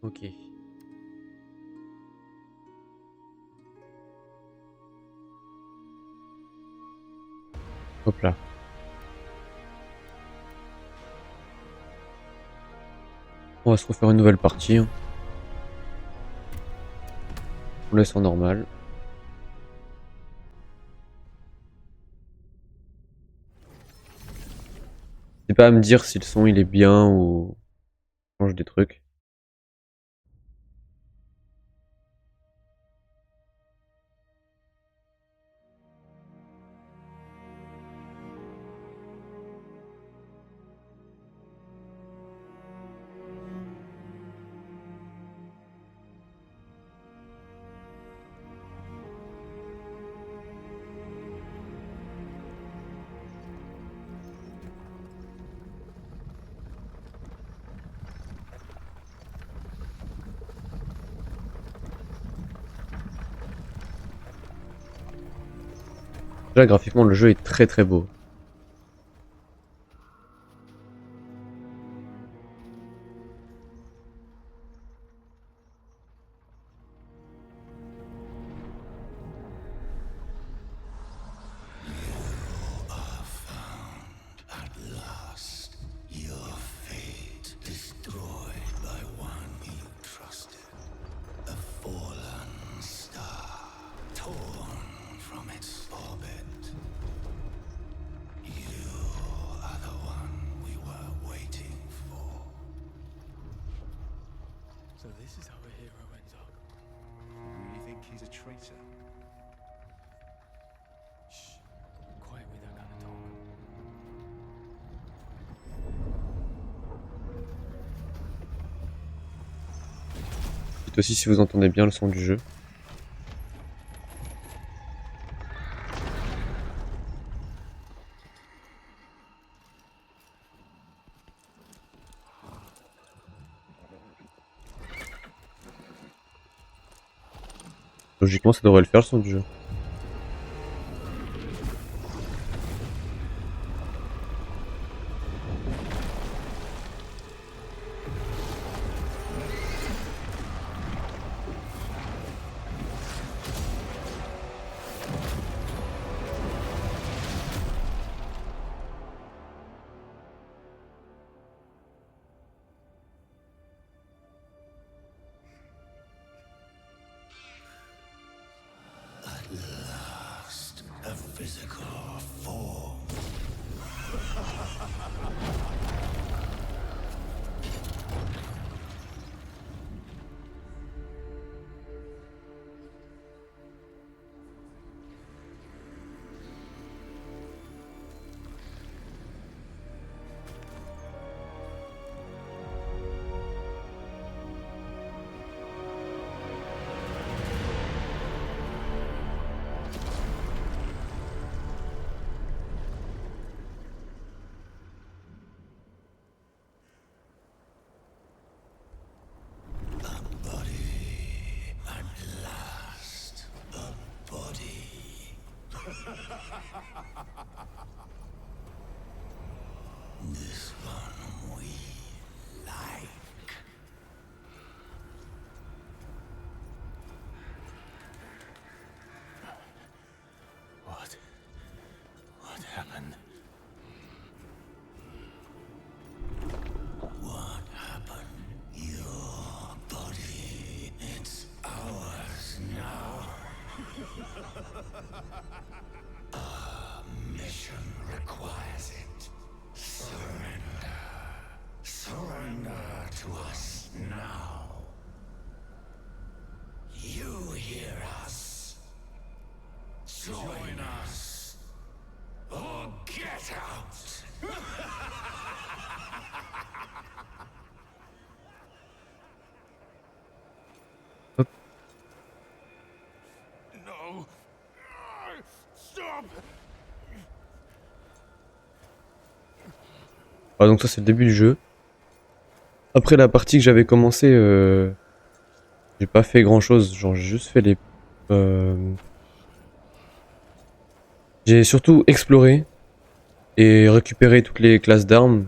Ok. Hop là. On va se refaire une nouvelle partie, hein. On laisse en normal. N'hésitez pas à me dire si le son il est bien ou change des trucs. Déjà graphiquement le jeu est très très beau. So this is how a hero ends up. You really think he's a traitor? Shh. Quiet with that kind of talk. Dites aussi si vous entendez bien le son du jeu. Logiquement ça devrait le faire le son du jeu. A physical form. This one we like. What happened? What happened? Your body, it's ours now. Our mission requires it. Surrender. Surrender to us now. You hear us. Join us. Or get out. No! Stop! Ah, donc ça c'est le début du jeu. Après la partie que j'avais commencé, j'ai pas fait grand chose, genre j'ai juste fait les... J'ai surtout exploré et récupéré toutes les classes d'armes.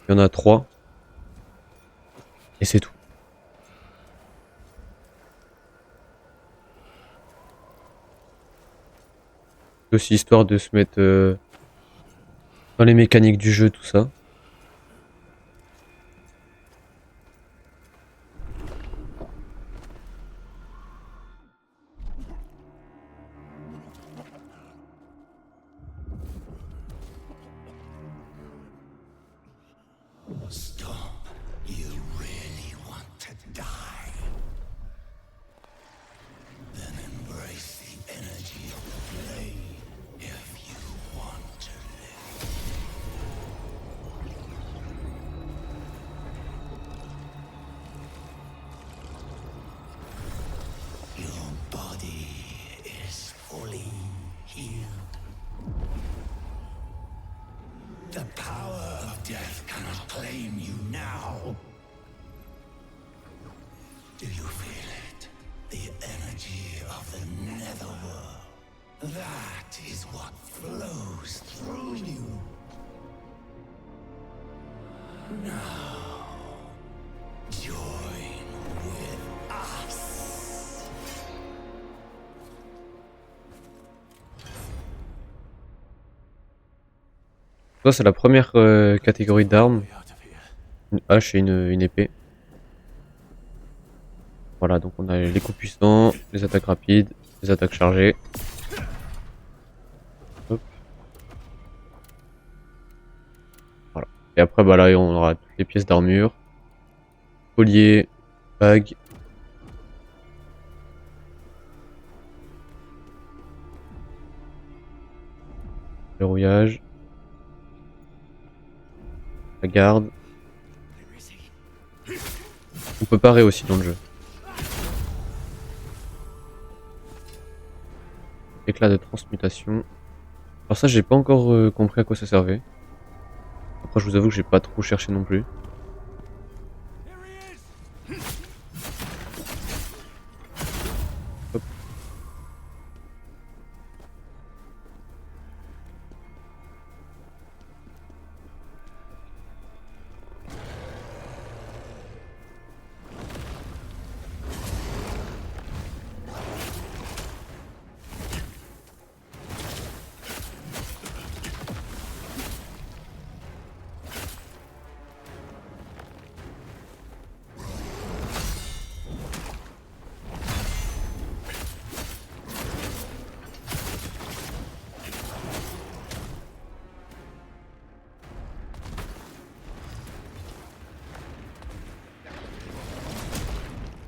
Il y en a 3. Et c'est tout. aussi histoire de se mettre dans les mécaniques du jeu, tout ça. Stop. You really want to die? Then embrace the energy of the blade if you want to live. Your body is fully healed. The power of death cannot claim you now. Do you feel it? The energy of the netherworld. That is what flows through you. Now, join with us. Ça, c'est la première catégorie d'armes. Get out of here. Une hache et une épée. Voilà, donc on a les coups puissants, les attaques rapides, les attaques chargées. Hop. Voilà. Et après, bah là, on aura toutes les pièces d'armure. Collier, bague. Verrouillage. La garde. Where is he? On peut parer aussi dans le jeu. Éclat de transmutation. Alors ça, j'ai pas encore compris à quoi ça servait. Après, je vous avoue que j'ai pas trop cherché non plus. Here he is! Hop.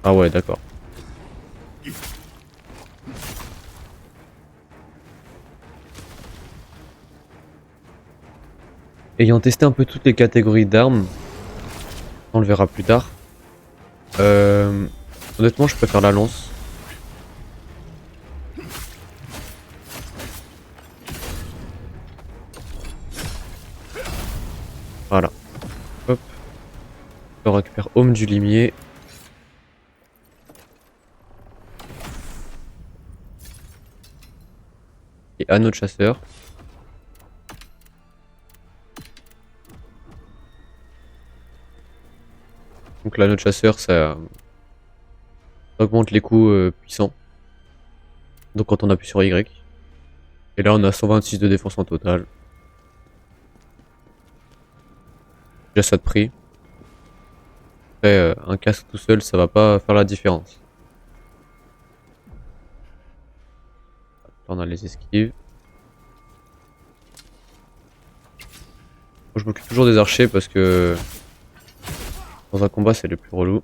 Ah ouais, d'accord. Ayant testé un peu toutes les catégories d'armes, on le verra plus tard. Honnêtement, je préfère la lance. Voilà. Hop. On récupère Homme du Limier. Et Anneau de Chasseur. Donc l'Anneau de Chasseur, ça augmente les coups puissants. Donc quand on appuie sur Y. Et là on a 126 de défense en total. Déjà ça de prix. Après un casque tout seul ça va pas faire la différence. Là on a les esquives. Moi, je m'occupe toujours des archers parce que dans un combat c'est le plus relou.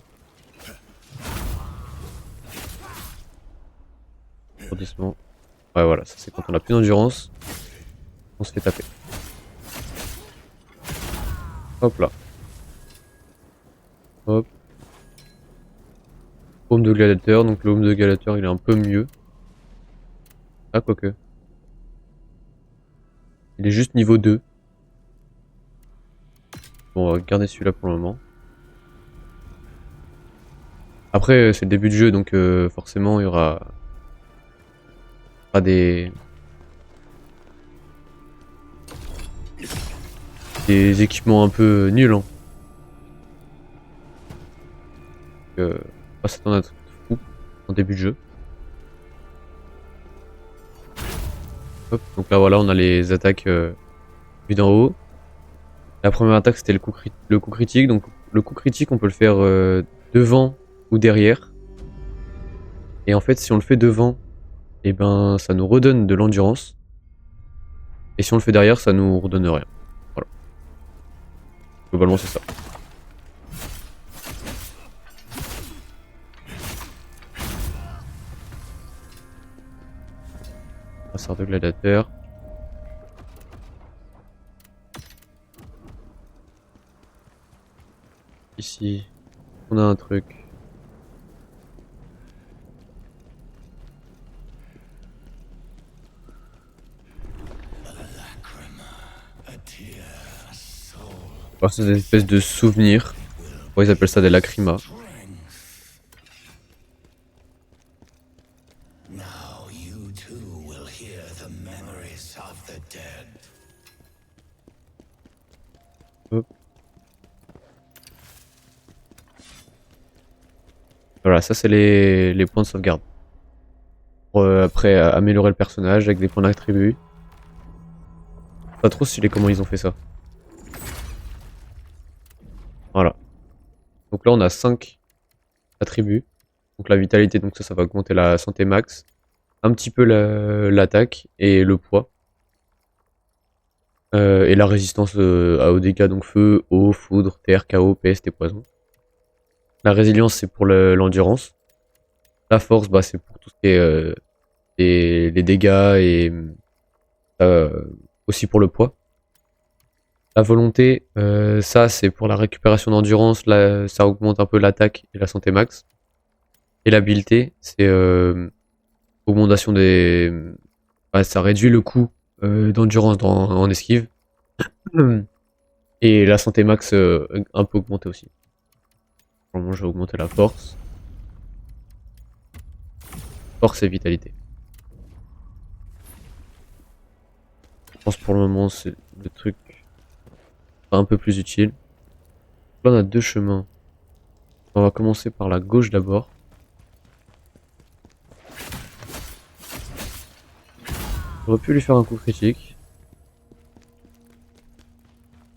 Refroidissement. Ouais voilà, ça c'est quand on a plus d'endurance. On se fait taper. Hop là. Hop. Aume de gladiateur, donc le Aume de gladiateur il est un peu mieux. Ah quoique. Il est juste niveau 2. Bon, on va garder celui-là pour le moment. Après c'est le début du jeu donc forcément il y aura des équipements un peu nuls hein. Pas s'attendre à un truc de fou en début de jeu. Hop, donc là voilà, on a les attaques vues d'en haut. La première attaque c'était le coup critique, donc le coup critique on peut le faire devant ou derrière. Et en fait si on le fait devant, et ben ça nous redonne de l'endurance. Et si on le fait derrière, ça nous redonne rien. Voilà. Globalement c'est ça. Brassard de gladiateur. Ici, on a un truc. Oh, c'est des espèces de souvenirs. Ouais, ils appellent ça des lacrymas. Now you too will hear the memories of the dead. Hop. Voilà, ça c'est les points de sauvegarde. Pour après améliorer le personnage avec des points d'attribut. Pas trop stylé comment ils ont fait ça. Voilà. Donc là on a 5 attributs. Donc la vitalité, donc ça va augmenter la santé max. Un petit peu l'attaque et le poids. Et la résistance aux dégâts, donc feu, eau, foudre, terre, chaos, peste et poison. La résilience c'est pour l'endurance. La force, bah, c'est pour tout ce qui est les dégâts et aussi pour le poids. La volonté, ça c'est pour la récupération d'endurance, ça augmente un peu l'attaque et la santé max. Et l'habileté, c'est augmentation des... bah, ça réduit le coût d'endurance en esquive. Et la santé max un peu augmentée aussi. Pour le moment je vais augmenter la force. Force et vitalité. Je pense pour le moment c'est le truc un peu plus utile. Là on a 2 chemins. On va commencer par la gauche d'abord. J'aurais pu lui faire un coup critique.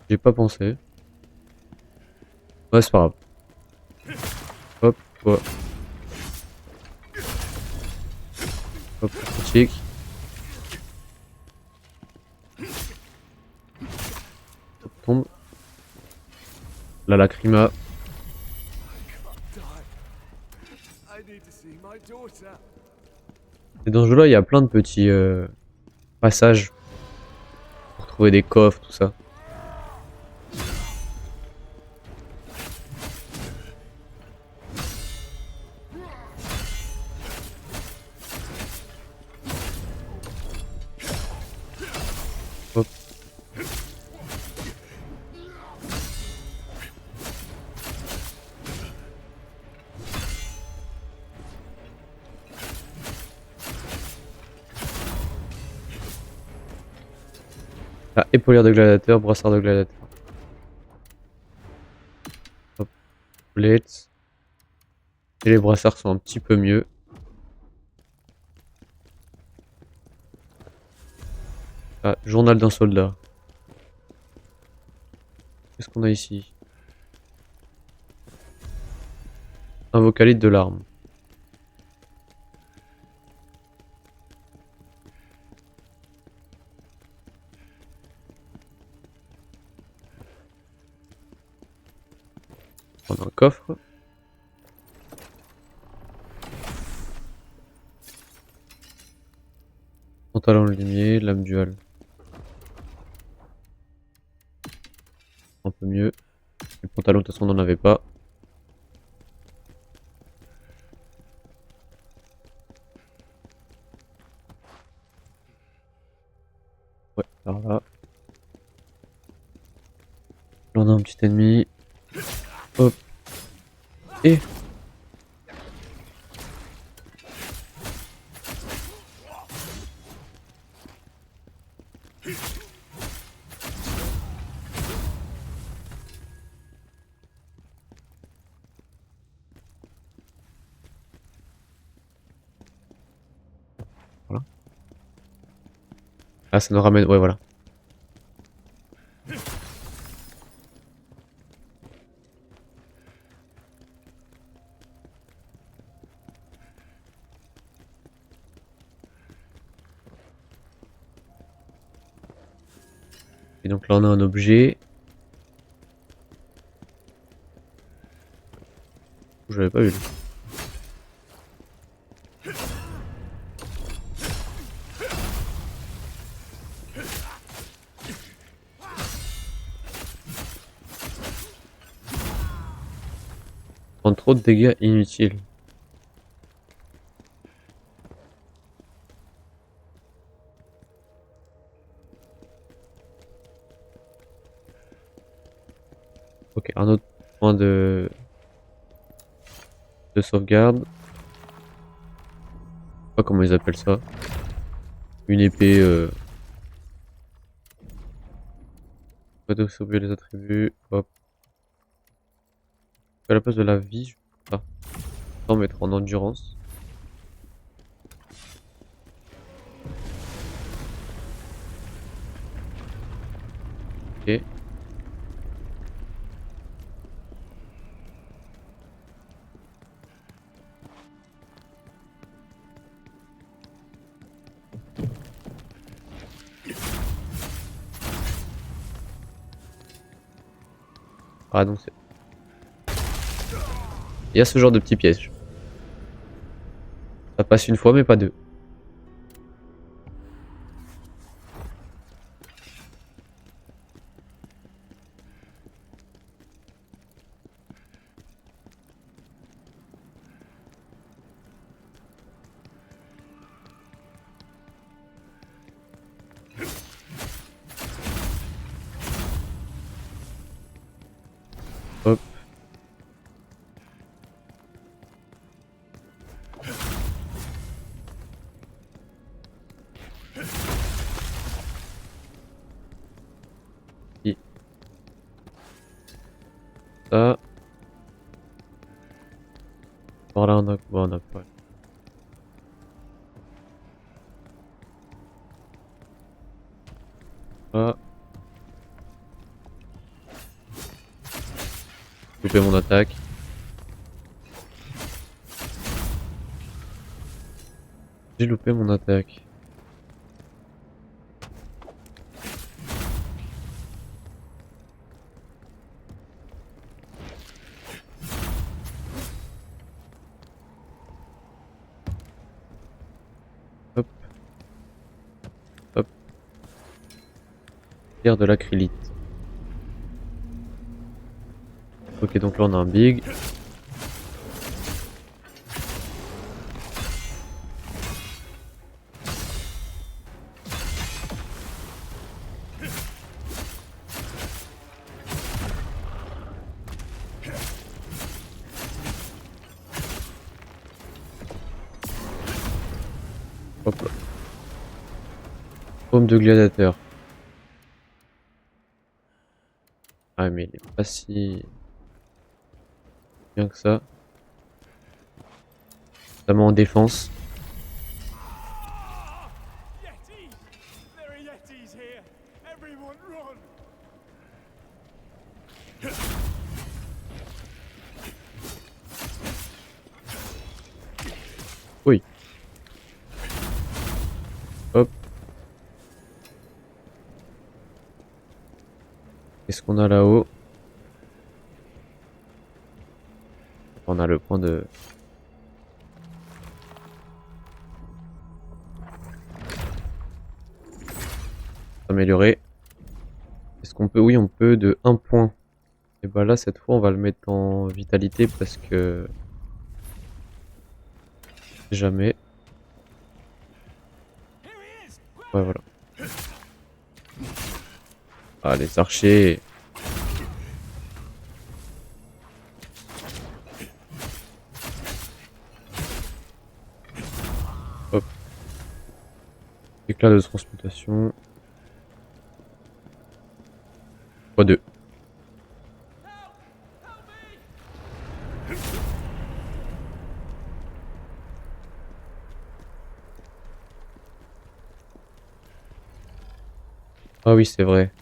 J'ai pas pensé. Ouais, c'est pas grave. Hop, ouais. Hop, coup critique. Hop, tombe. La lacryma. I need to see my daughter. Et dans ce jeu-là, il y a plein de petits passages pour trouver des coffres, tout ça. Hop. Ah, épaulière de gladiateur, brassard de gladiateur. Hop, blitz. Et les brassards sont un petit peu mieux. Ah, journal d'un soldat. Qu'est-ce qu'on a ici? Un vocalite de l'arme. On a un coffre. Pantalon limier, lame dual. Un peu mieux. Le pantalon, de toute façon, on n'en avait pas. Ouais, par là. Là, on a un petit ennemi. Hop. Et... voilà. Ah, ça nous ramène. Ouais, voilà. Et donc là, on a un objet. J'avais pas vu. Prendre trop de dégâts inutiles. Ok, un autre point de sauvegarde. Je sais pas comment ils appellent ça. Une épée. Pas de sauver les attributs. Hop. À la place de la vie, je peux pas. Sans mettre en endurance. Ok. Ah non, c'est. Il y a ce genre de petits pièges. Ça passe une fois, mais pas deux. Hop. Et ça. Par là, on a. Bon, on a pas. Ah. Couper mon attaque. J'ai loupé mon attaque. Hop. Hop. Pierre de l'acrylite. Ok, donc là on a un big. Hop là. Paume de gladiateur. Ah mais il est pas si bien que ça. Notamment en défense. Yetis! There are Yetis here! Everyone run! Oui. Hop. Qu'est-ce qu'on a là-haut? On a le point de... Améliorer. Est-ce qu'on peut? Oui, on peut de 1 point. Et bah là, cette fois, on va le mettre en vitalité parce que... Jamais. Ouais, voilà. Ah, les archers. Hop. Éclat de transmutation. x2. Ah oui, c'est vrai.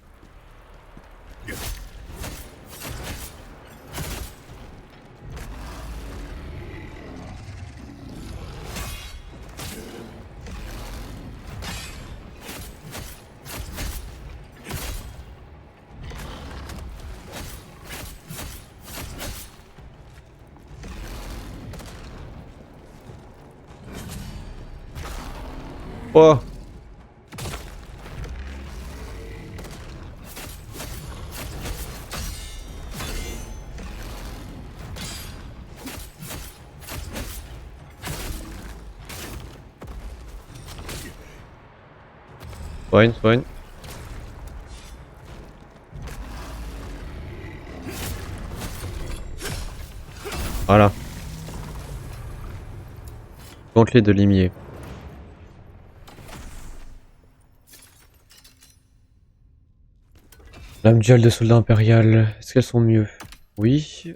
Oh! Soigne, soigne. Voilà. Gantelet de limier. Lame dual de soldat impérial. Est-ce qu'elles sont mieux? Oui.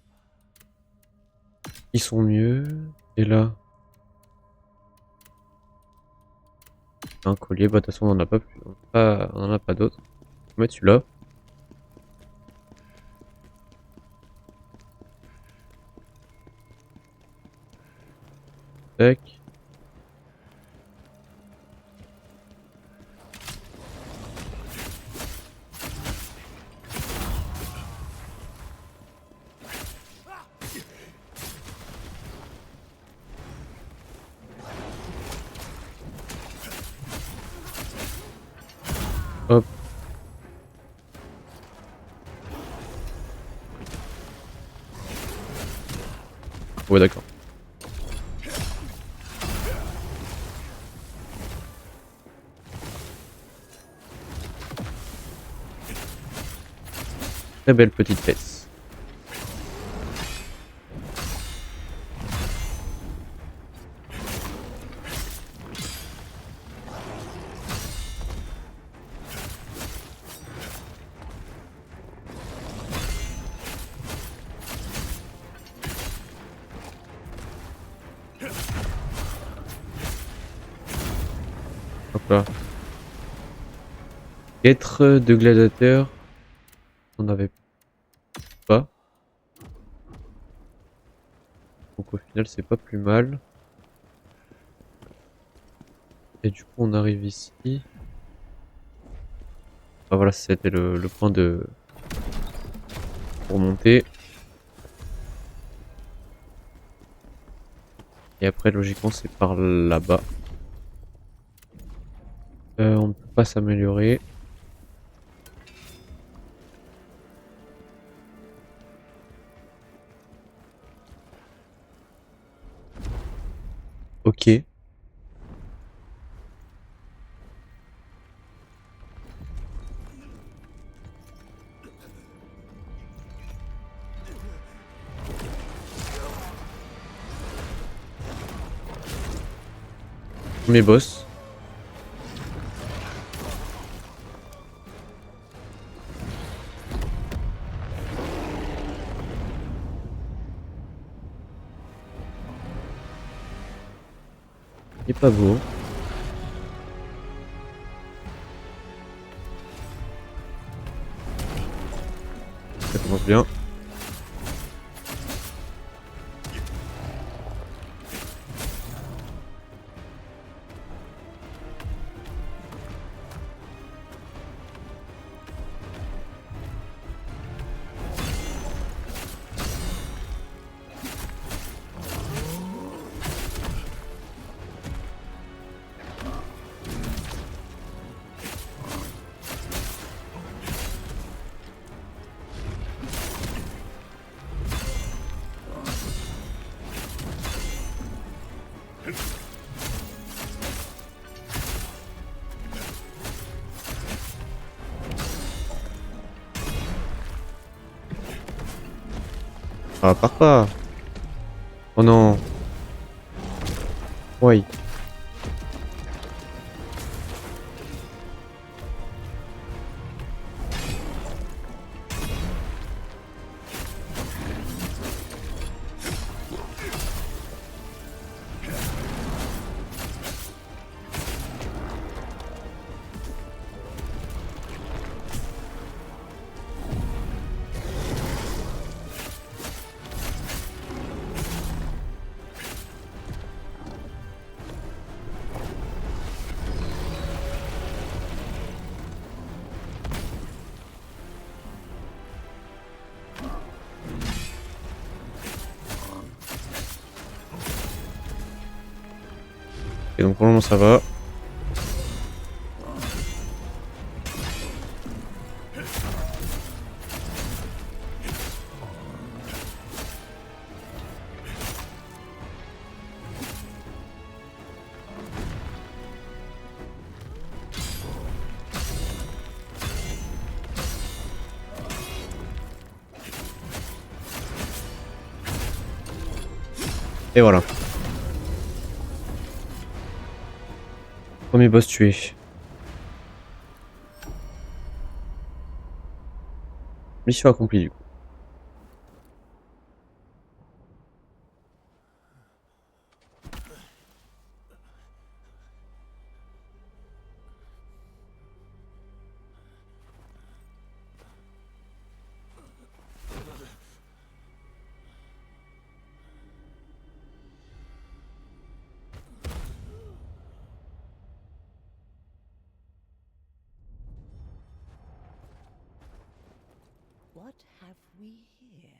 Ils sont mieux. Et là? Un collier. Bah, de toute façon, on en a pas plus. On en a pas d'autres. On va mettre celui-là. Tac. Hop. Ouais, d'accord. Très belle petite fesse. Hop là. Guêtre de gladiateur. On avait pas. Donc au final, c'est pas plus mal. Et du coup, on arrive ici. Ah voilà, c'était le point de... pour monter. Et après, logiquement, c'est par là-bas. On ne peut pas s'améliorer. Ok. Premier boss. Il est pas beau. Ça commence bien. Ah, part pas. Oh non. Oui. Et donc pour le moment ça va. Et voilà. Premier boss tué. Mission accomplie du coup. What have we here?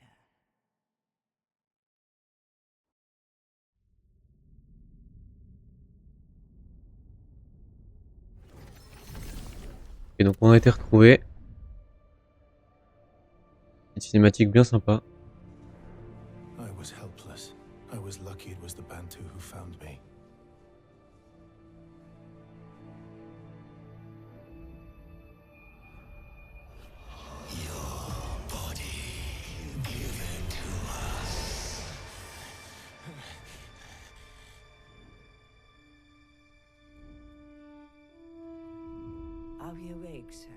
Et donc on a été retrouvés. Une cinématique bien sympa. I was helpless. I was lucky it was the Bantu who found me. Are we awake, sir?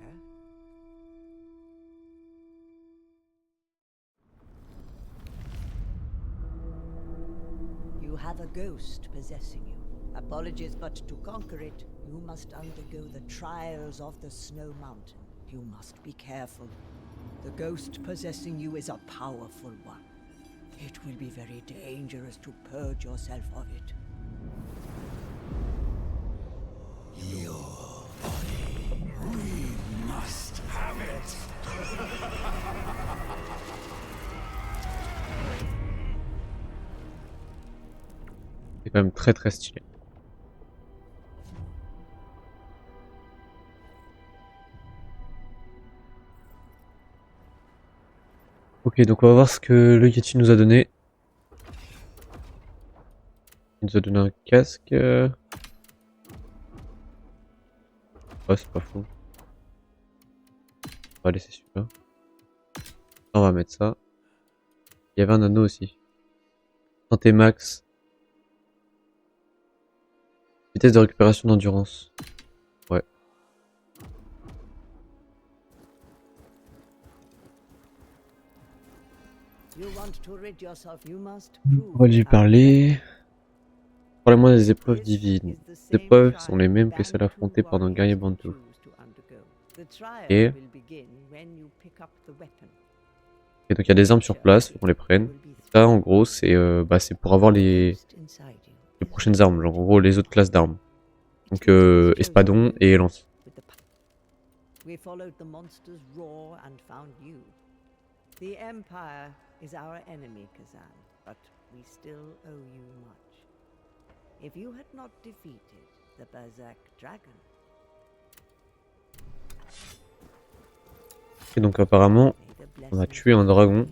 You have a ghost possessing you. Apologies, but to conquer it, you must undergo the trials of the Snow Mountain. You must be careful. The ghost possessing you is a powerful one. It will be very dangerous to purge yourself of it. Must have it. C'est quand même très très stylé. Ok, donc on va voir ce que le Yeti nous a donné. Il nous a donné un casque. Ouais, c'est pas fou. On va laisser celui-là. On va mettre ça. Il y avait un anneau aussi. Santé max. Vitesse de récupération d'endurance. Ouais. You want to rid yourself, you must On va lui prove parler. Parlez-moi des épreuves divines. Les épreuves sont les mêmes que celles affrontées par nos guerriers Bantu. Et donc il y a des armes sur place, faut qu'on les prenne. Ça en gros c'est c'est pour avoir les prochaines armes, genre en gros les autres classes d'armes. Donc espadon et lance. We followed the monster's roar and found you. The Empire is our enemy, Kazan, but we still owe you much. If you had not defeated the Berserk Dragon. Et donc apparemment on a tué un dragon.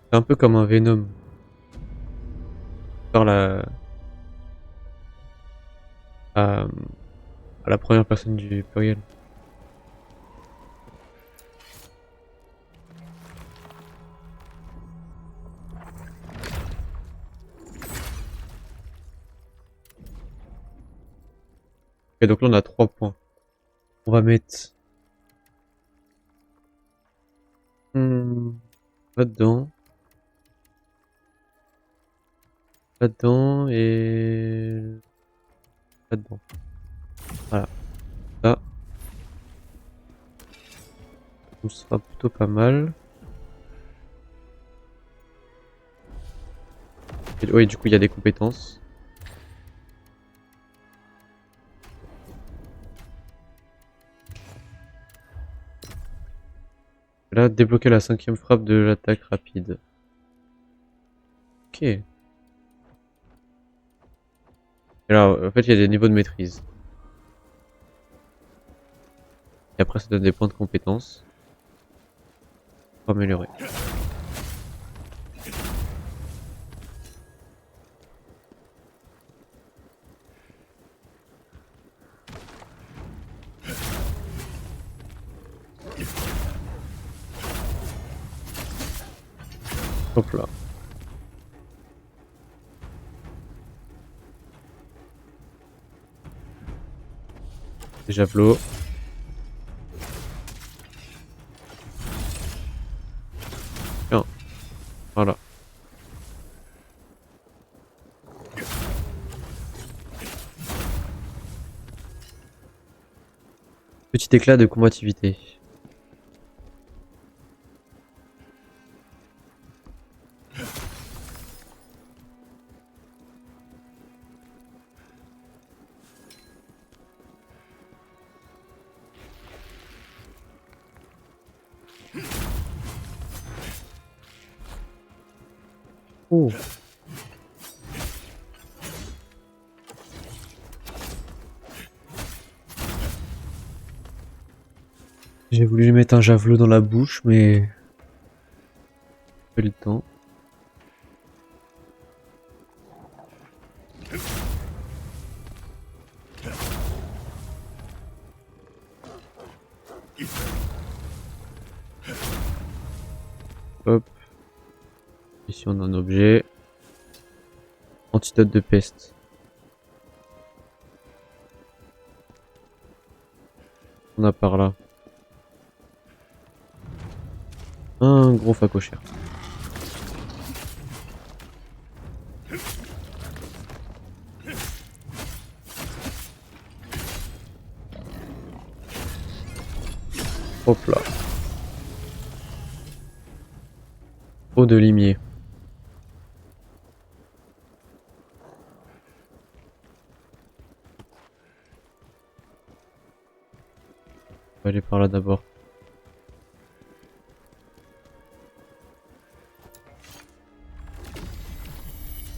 C'est un peu comme un Venom. Par à la première personne du pluriel. Et donc là on a 3 points. On va mettre là-dedans. Là-dedans et là-dedans. Voilà. Ça. Ça sera plutôt pas mal. Et, oui, du coup, il y a des compétences. Là, débloquer la 5e frappe de l'attaque rapide. Ok. Et alors, en fait, il y a des niveaux de maîtrise. Et après, ça donne des points de compétences. Pour améliorer. Hop là. Des javelots. Tiens. Voilà. Petit éclat de combativité. Oh. J'ai voulu lui mettre un javelot dans la bouche, mais pas eu le temps. Hop. Ici on a un objet. Antidote de peste. On a par là. Un gros facochère. Hop là. Eau de limier. On va aller par là d'abord.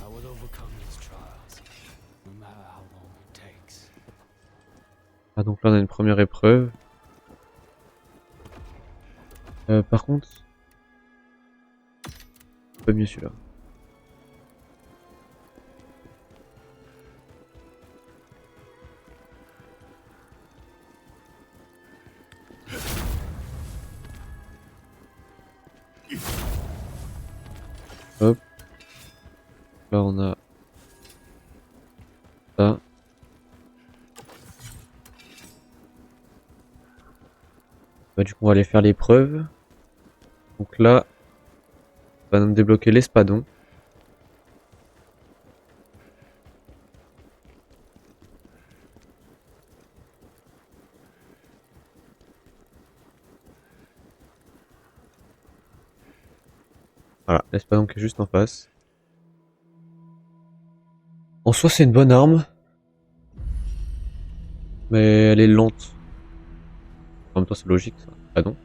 I will overcome these trials, no matter how long it takes. Ah donc là on a une première épreuve. Par contre, pas mieux celui-là. Hop. Là on a ça. Bah, du coup on va aller faire l'épreuve. Donc là, on va nous débloquer l'espadon. Voilà, l'espadon qui est juste en face. En soi c'est une bonne arme. Mais elle est lente. En même temps c'est logique ça. Ah non.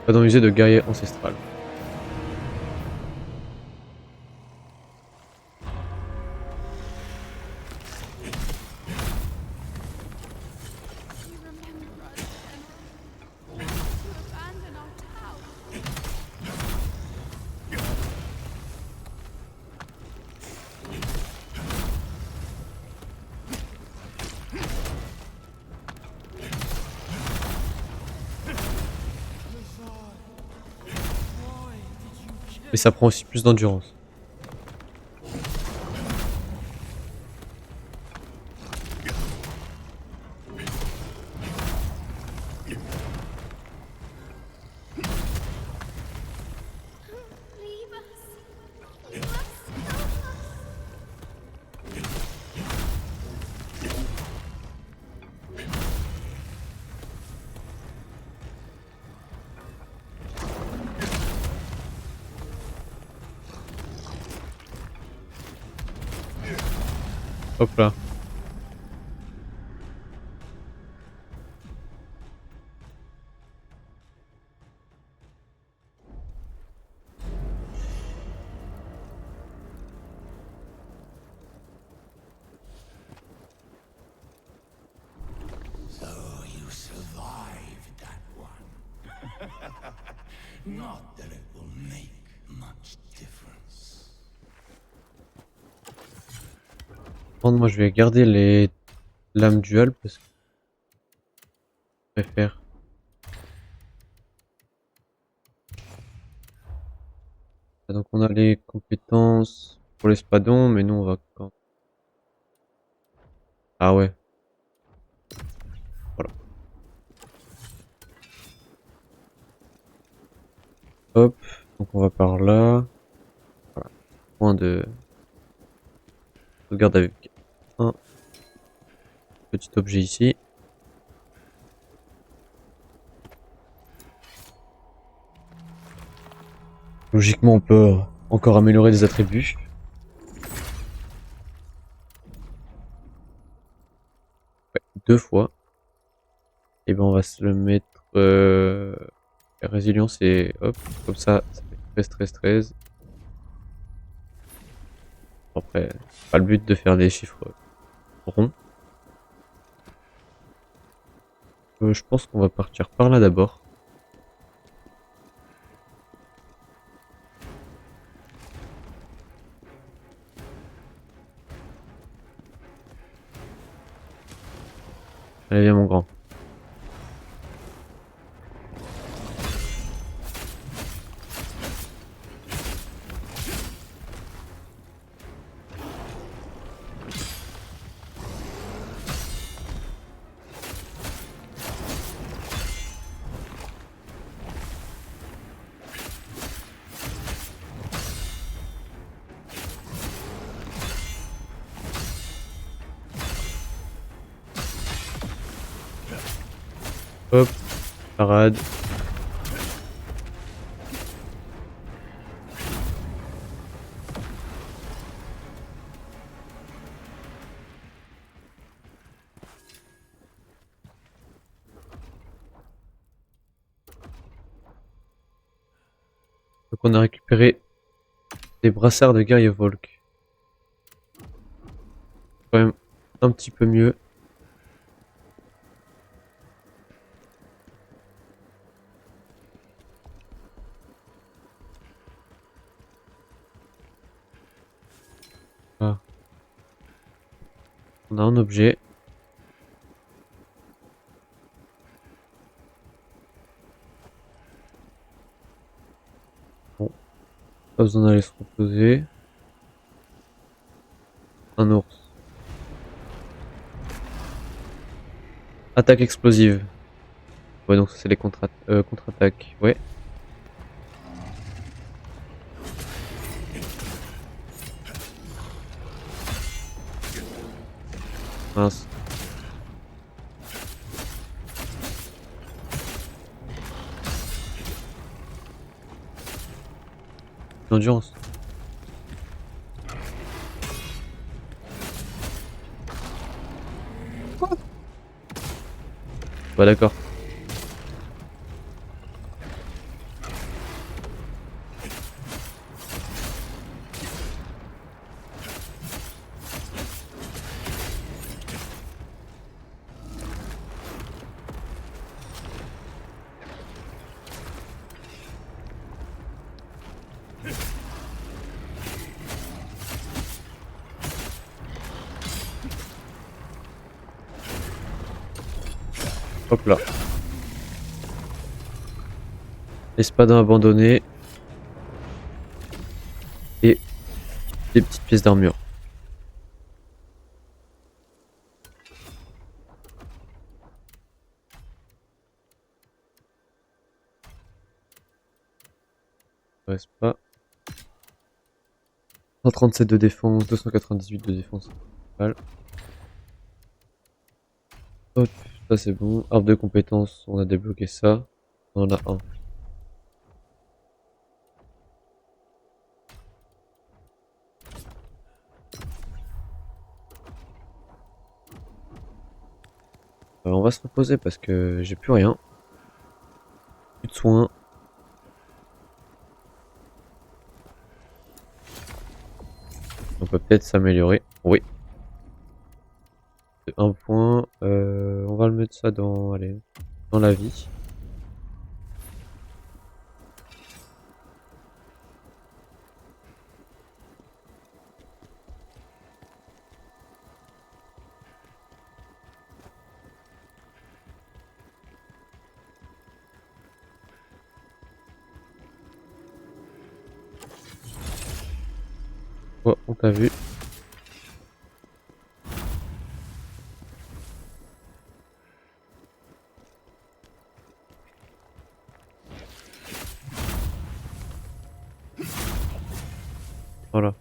Pas dans le musée de guerrier ancestral. You remember us, General? You abandoned our town. Mais ça prend aussi plus d'endurance. Leave us. You must help us. Hop là. So you survived that one. Not that it will make much difference. Par contre, moi je vais garder les lames duales parce que je préfère. Donc on a les compétences pour l'espadon, mais nous on va quand. Ah ouais. Voilà. Hop, donc on va par là. Voilà. Point de sauvegarde avec un petit objet ici. Logiquement, on peut encore améliorer des attributs. Ouais, 2 fois. Et ben on va se le mettre résilience et hop, comme ça fait 13. Après, c'est pas le but de faire des chiffres ronds. Je pense qu'on va partir par là d'abord. Allez, viens mon grand. Hop, parade. Donc on a récupéré des brassards de guerrier Volk. Quand même un petit peu mieux. Ah. On a un objet. Bon. Pas besoin d'aller se reposer. Un ours. Attaque explosive. Ouais, donc ça c'est les contre-attaques. Ouais. Mince. L'endurance. Bah d'accord. Hop là. Espadon abandonné. des petites pièces d'armure. Ça reste pas. 137 de défense, 298 de défense. Mal. Hop, ça c'est bon. Arbre de compétences, on a débloqué ça. On en a un. On va se reposer parce que j'ai plus rien. Plus de soins. On peut peut-être s'améliorer. Oui. Un point. On va le mettre ça dans, allez, dans la vie. Oh, on t'a vu. Voilà.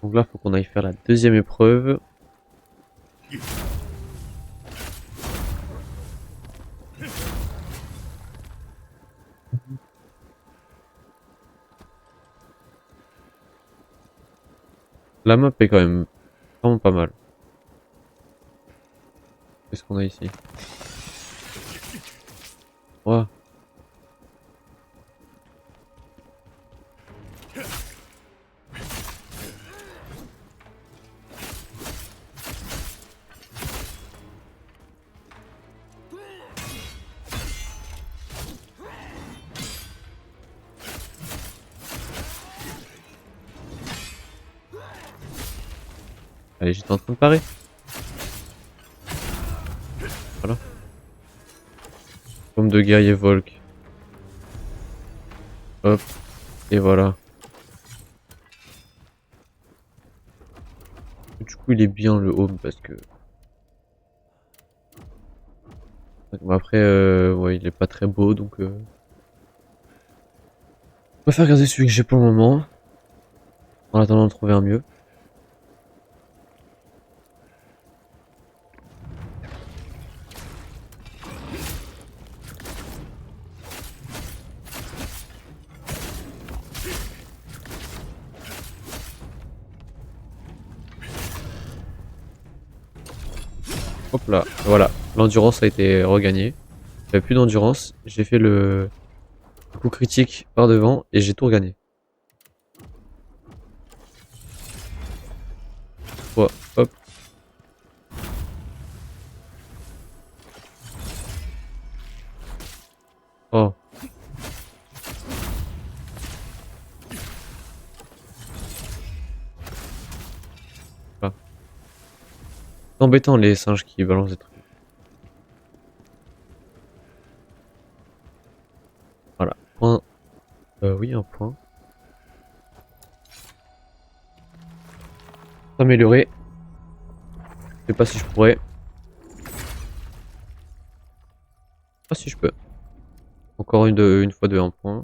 Donc là, faut qu'on aille faire la deuxième épreuve. La map est quand même vraiment pas mal. Qu'est-ce qu'on a ici? Ouah. Allez, j'étais en train de parer. Voilà. Pomme de guerrier Volk. Hop. Et voilà. Du coup, il est bien le home parce que... Bon, après, ouais, il est pas très beau donc... On va faire garder celui que j'ai pour le moment. En attendant de trouver un mieux. Hop là, voilà. L'endurance a été regagnée. J'avais plus d'endurance. J'ai fait le coup critique par devant et j'ai tout regagné. Ouais, hop. Oh. Ah. C'est embêtant les singes qui balancent des trucs. Voilà. Point. Oui, un point. S'améliorer. Je sais pas si je pourrais. Ah si je peux. Encore une fois de un point.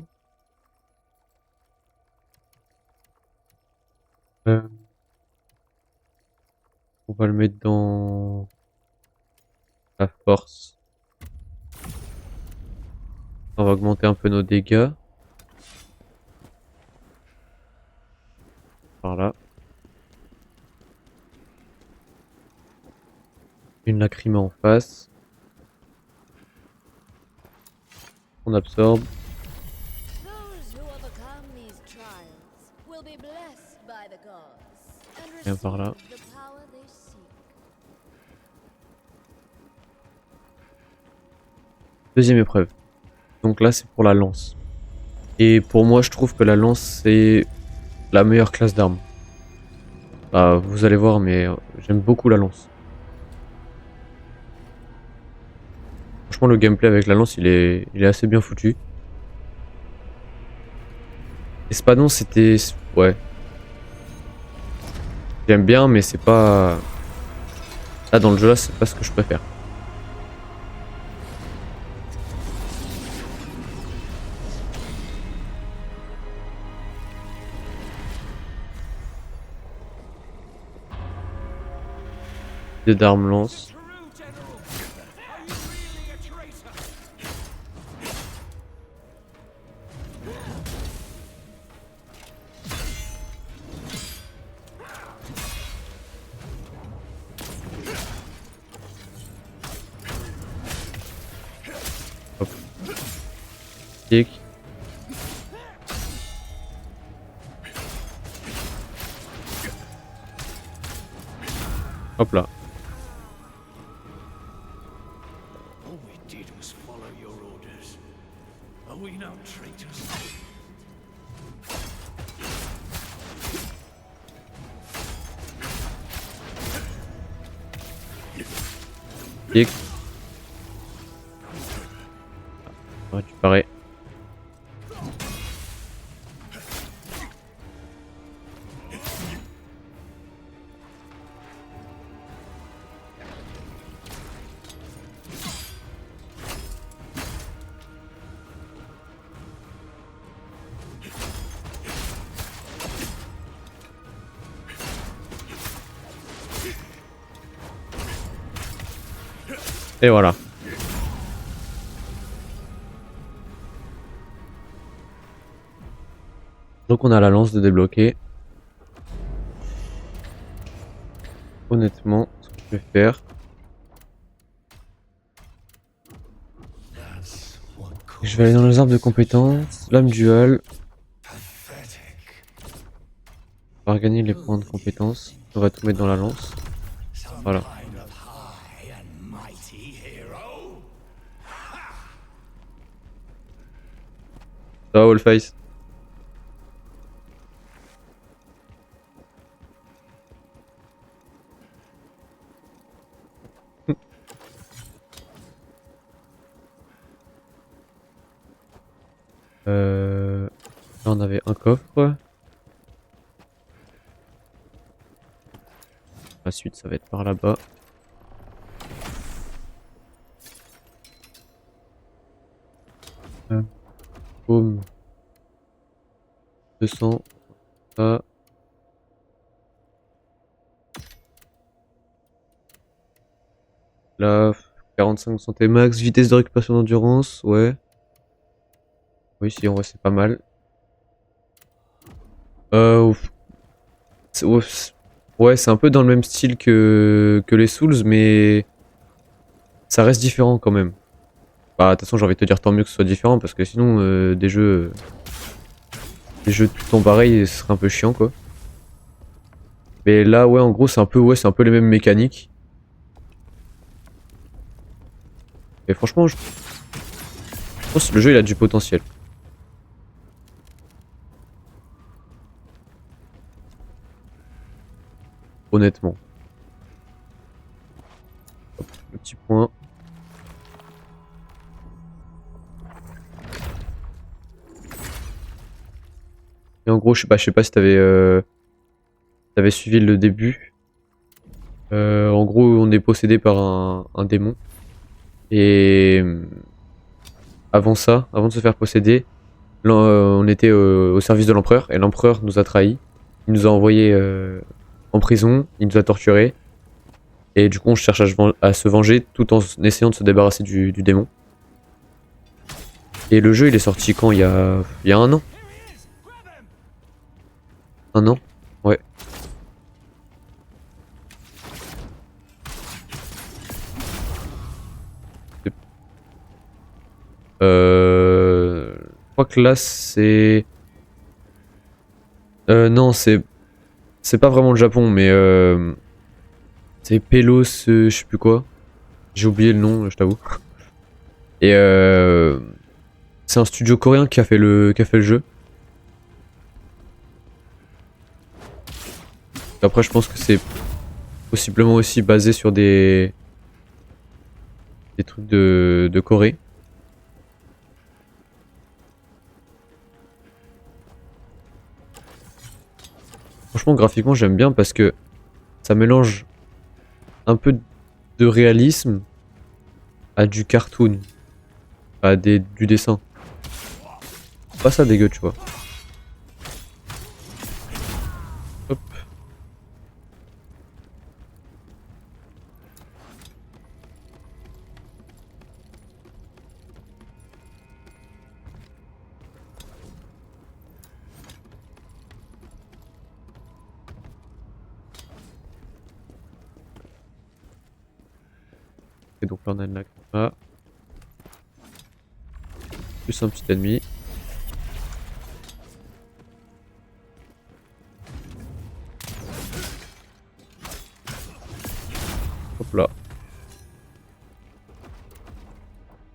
Euh, on va le mettre dans la force. On va augmenter un peu nos dégâts. Par là. Une lacryme en face. On absorbe. Those who overcome these trials will be blessed by the gods and Viens par là. receive the power they seek. Deuxième épreuve. Donc là c'est pour la lance. Et pour moi je trouve que la lance c'est la meilleure classe d'armes. Bah, vous allez voir mais j'aime beaucoup la lance. Franchement, le gameplay avec la lance, il est assez bien foutu. Espadon, c'était... Ouais. J'aime bien, mais c'est pas... Là, dans le jeu, là, c'est pas ce que je préfère. D'armes lance. Hop. Kick. Hop là. All we did was follow your orders. Are we now traitors? Kick. Ouais, tu parais. Et voilà. Donc on a la lance de débloquer. Honnêtement, ce que je vais faire, That's what je vais aller dans les arbres de compétences, lame dual, pathetic. on va gagner les points de compétences, on va tout mettre dans la lance. Some Voilà. kind of high and mighty hero. Ça va, Wallface? Là on avait un coffre. La suite ça va être par là-bas. Boum. 200. Ça. Là, 45 santé max, vitesse de récupération d'endurance, ouais. Oui, si, en vrai, c'est pas mal. Ouf. Ouais, c'est un peu dans le même style que les Souls, mais ça reste différent quand même. Bah, de toute façon, j'ai envie de te dire tant mieux que ce soit différent, parce que sinon, des jeux tout le temps pareil, ce serait un peu chiant, quoi. Mais là, ouais, en gros, ouais, c'est un peu les mêmes mécaniques. Et franchement, je pense que le jeu, il a du potentiel. Honnêtement. Hop, le petit point. Et en gros, je sais pas si t'avais suivi le début. En gros, on est possédé par un démon. Et avant ça, avant de se faire posséder, on était au service de l'empereur. Et l'empereur nous a trahis. Il nous a envoyés en prison. Il nous a torturés. Et du coup, on cherche à se venger tout en essayant de se débarrasser du démon. Et le jeu, il est sorti quand? Il y a un an. Un an? Ouais. Je crois que là, c'est... non, c'est pas vraiment le Japon, mais c'est Pelos, je sais plus quoi. J'ai oublié le nom, je t'avoue. Et c'est un studio coréen qui a fait le jeu. Après, je pense que c'est possiblement aussi basé sur des des trucs de Corée. Franchement, graphiquement, j'aime bien parce que ça mélange un peu de réalisme à du cartoon, à du dessin. Pas ça dégueu, tu vois. Hop. Et donc là, on a une lacryma. Plus un petit ennemi. Hop là.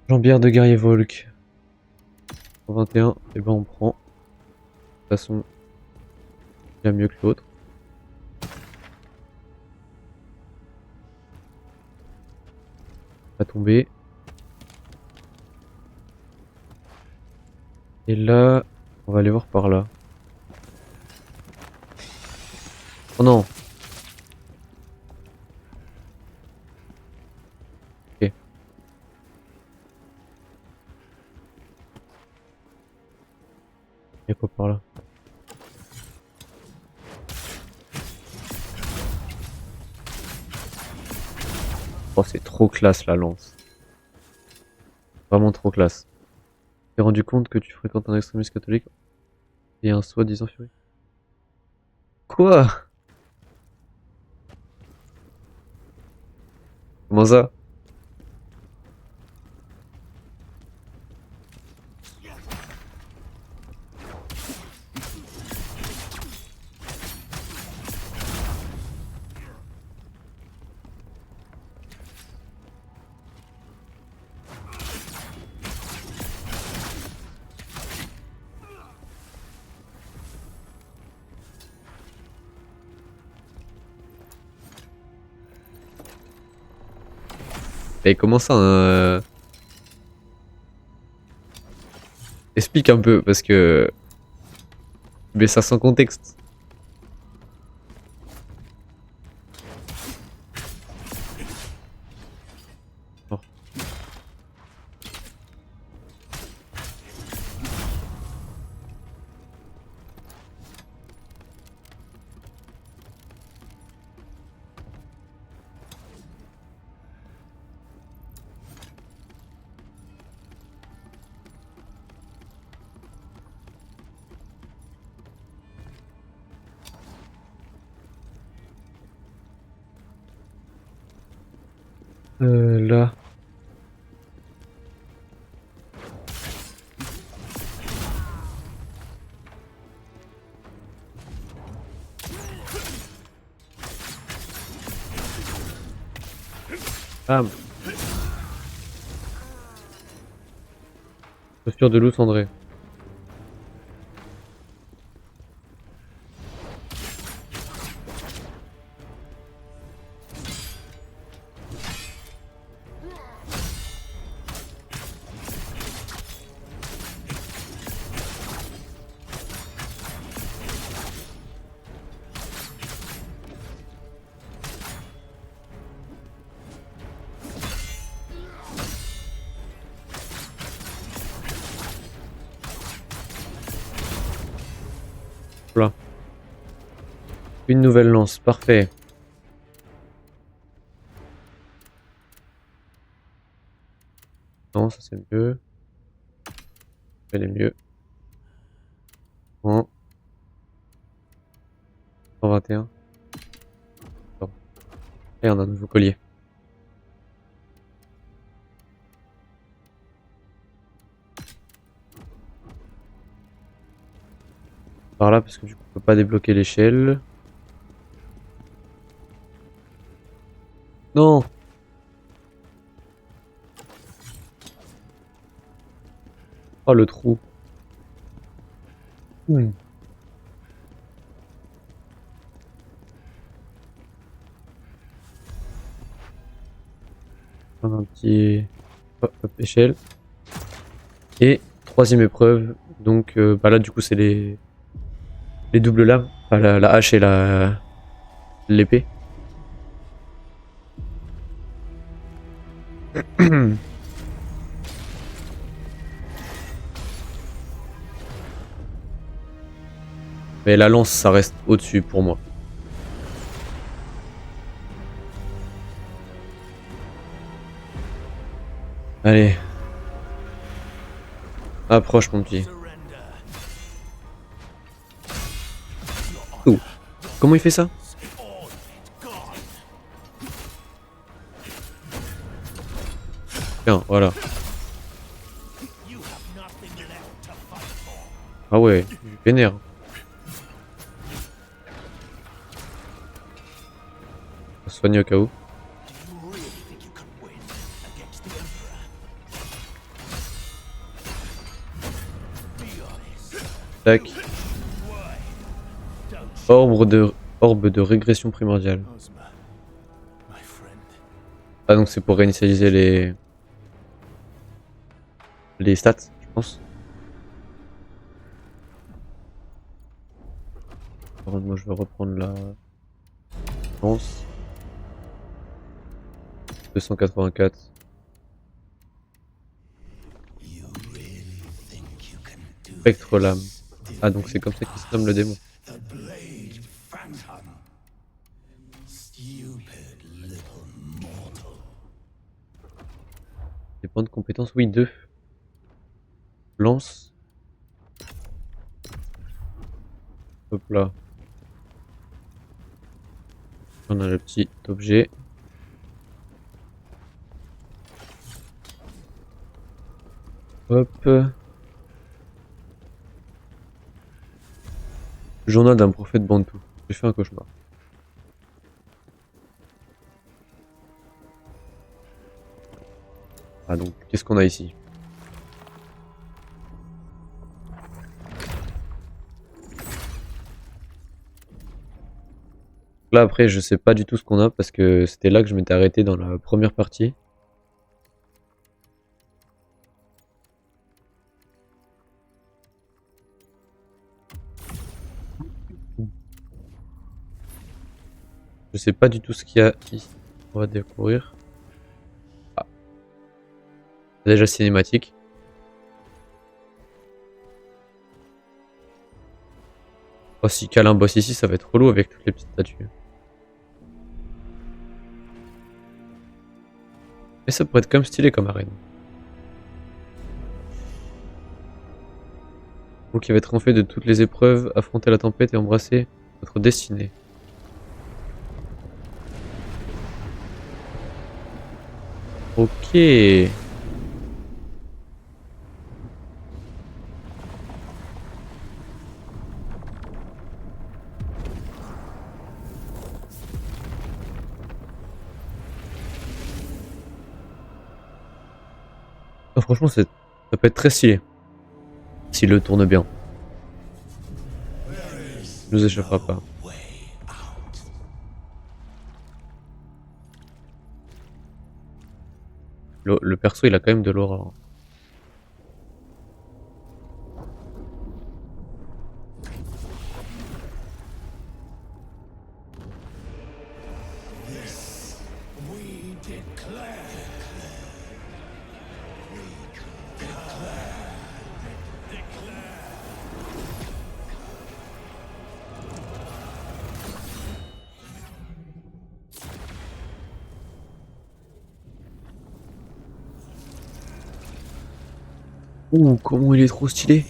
Jambière de guerrier Volk. 21, et ben on prend. De toute façon, il y a mieux que l'autre. Va tomber. Et là, on va aller voir par là. Oh non. Ok. Y'a quoi par là? Oh, c'est trop classe la lance. Vraiment trop classe. T'es rendu compte que tu fréquentes un extrémiste catholique et un soi-disant furie. Quoi? Comment ça? Et comment ça Explique un peu, parce que... Mais ça sans contexte. Oh. Là. Ah. Chaussure de loup cendré. Là. Une nouvelle lance, parfait. Non, ça c'est mieux. Elle est mieux. Bon. 121. Bon. Et on a un nouveau collier. Par là, parce que du coup, on peut pas débloquer l'échelle. Non! Oh, le trou. Hmm. Un petit petit échelle. Et troisième épreuve, donc bah là du coup c'est les doubles lames, enfin, la hache et l'épée. Mais la lance ça reste au-dessus pour moi. Allez. Approche mon petit. Oh. Comment il fait ça? Tiens, voilà. Ah ouais, je vénère. On va se soigner au cas où. Tac. Orbe de régression primordiale. Ozma, my friend. Ah donc c'est pour réinitialiser les stats, je pense. Par contre, moi je vais reprendre la lance. 284. Spectre lame. Ah donc c'est comme ça qu'il se nomme le démon. The Blade Phantom. Stupid little mortal. Des points de compétence, oui, 2. Lance. Hop là. On a le petit objet. Hop. Journal d'un prophète bantou. J'ai fait un cauchemar. Ah donc, qu'est-ce qu'on a ici? Là après je sais pas du tout ce qu'on a parce que c'était là que je m'étais arrêté dans la première partie. Je sais pas du tout ce qu'il y a ici. On va découvrir. Ah. Déjà cinématique. Oh si cale un boss ici ça va être relou avec toutes les petites statues. Mais ça pourrait être quand même stylé comme arène. Vous qui avez triomphé de toutes les épreuves, affronter la tempête et embrasser votre destinée. Ok. Oh, franchement, ça peut être très stylé. S'il le tourne bien. Il nous échappera pas. Le perso, il a quand même de l'aura. Hein. Ouh, comment il est trop stylé.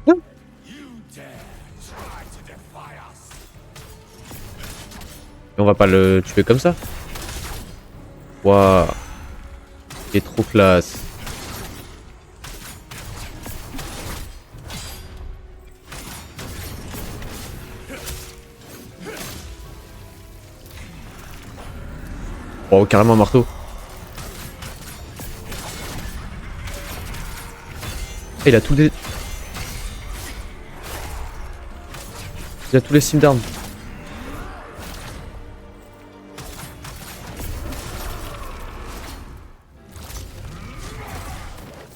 Et on va pas le tuer comme ça. Waouh. Il est trop classe. Oh, carrément un marteau. Il a tout Il y a tous les sims d'armes.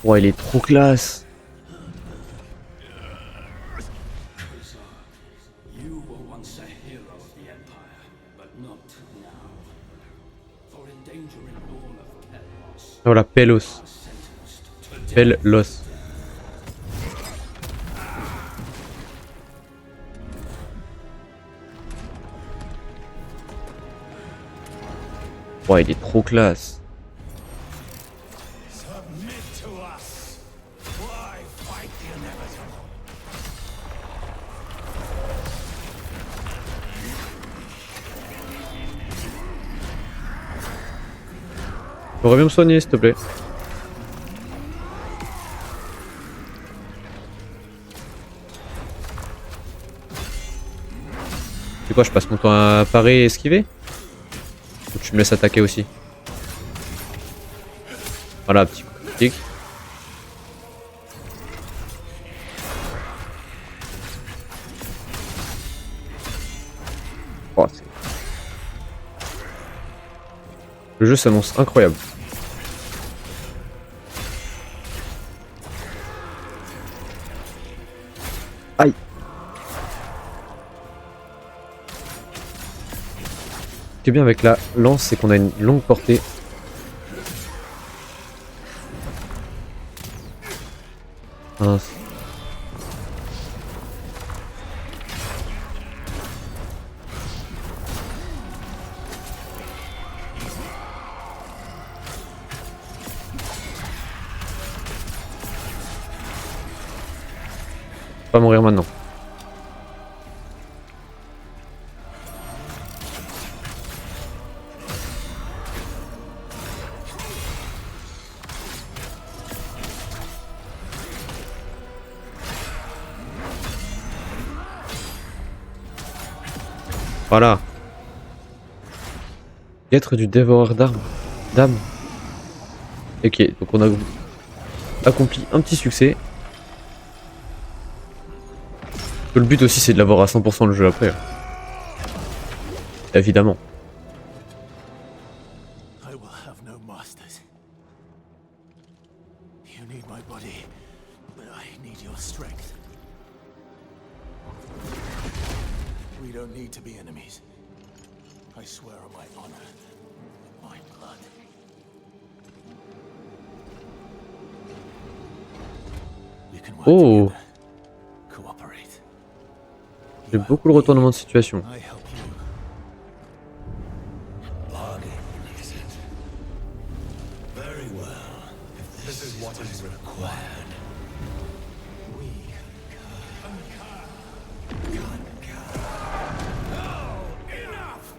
Ouais, il est trop classe. You were once a hero of the Empire, but not now. For endangering all of Pelos, Voilà, Pelos. sentenced to Pelos. Ouais, il est trop classe. submit to us. Why fight the inevitable? J'aurais bien me soigner, s'il te plaît. C'est quoi, je passe mon temps à parer et esquiver? Ou tu me laisses attaquer aussi? Voilà, petit coup de critique. Oh, le jeu s'annonce incroyable. Aïe. Ce qui est bien avec la lance, c'est qu'on a une longue portée. Mince. Pas mourir maintenant. Voilà. Être du dévoreur d'armes. D'âme. Ok, donc on a accompli un petit succès. Le but aussi c'est de l'avoir à 100% le jeu après. Évidemment. I will have no masters. You need my body, but I need your strength. We don't need to be enemies. I swear on my honor, my blood. We can work Oh. together. Cooperate. J'aime beaucoup le retournement de situation. I help you. Bargain, is it? Very well. If this is what is required, we concur. No! Enough!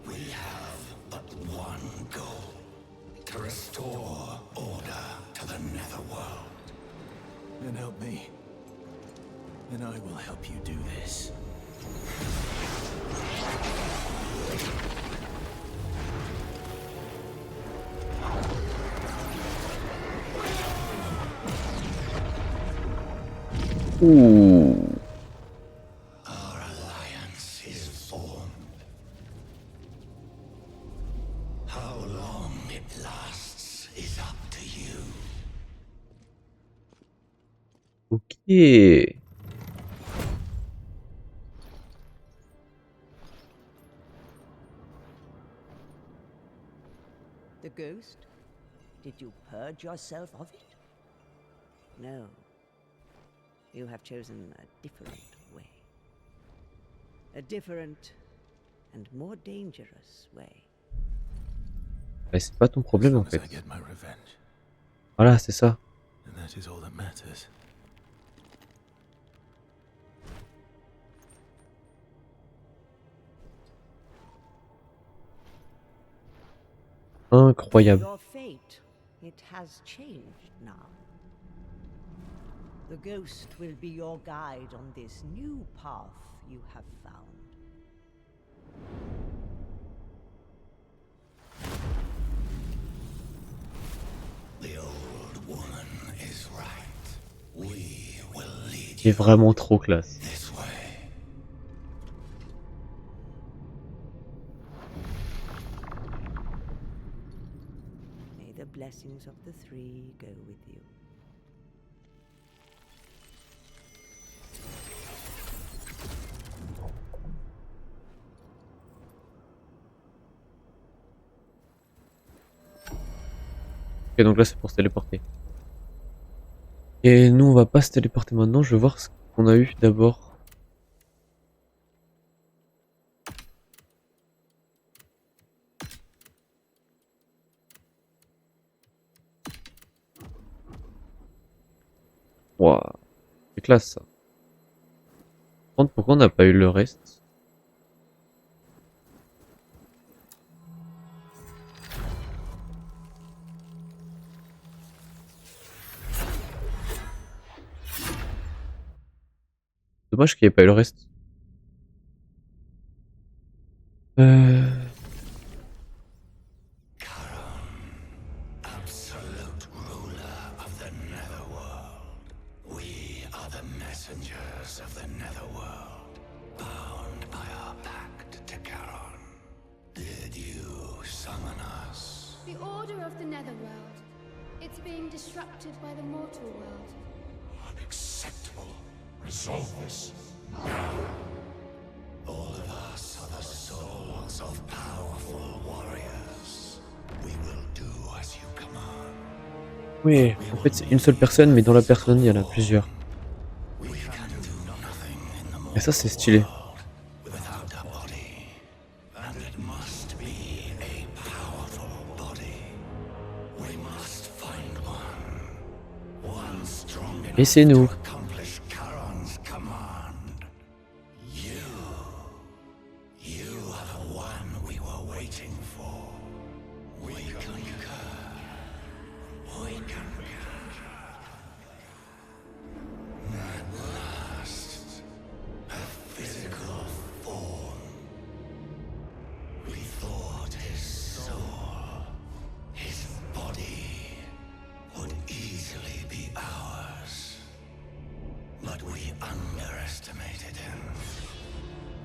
We have but one goal. To restore order to the Netherworld. Then help me. And I will help you do this. Ouh. Our alliance is formed. How long it lasts is up to you. Ok. The ghost? Did you purge yourself of it? No. You have chosen a different way. A different and more dangerous way. Bah, c'est pas ton As problème en long as fait. I get my revenge, Voilà, c'est ça. and that is all that matters. Incroyable. Your fate, it has changed now. The ghost will be your guide on this new path you have found. The old woman is right. We will lead Il est vraiment trop classe. this way. May the blessings of the three go with you. Ok, donc là c'est pour se téléporter. Et nous on va pas se téléporter maintenant, je vais voir ce qu'on a eu d'abord. Waouh, c'est classe ça. Par contre, pourquoi on n'a pas eu le reste? Dommage qu'il n'y ait pas eu le reste. Absolute ruler of the Netherworld. We are the messengers of the Netherworld, bound by our pact to Charon. Did you summon us? The order of the Netherworld. It's being disrupted by the mortal world. Unacceptable. Resolve this. All of us are the souls of powerful warriors. We will do as you command. Oui, en fait c'est une seule personne, mais dans la personne il y en a plusieurs. We can do nothing in the Et ça c'est stylé. world without a body. And it must be a powerful body. We must find one. One strong enough Et c'est nous. to accomplish Charon's command. You are the one we were waiting for. We concur. We concur. At last, a physical form. We thought his soul, his body, would easily be ours. But we underestimated him.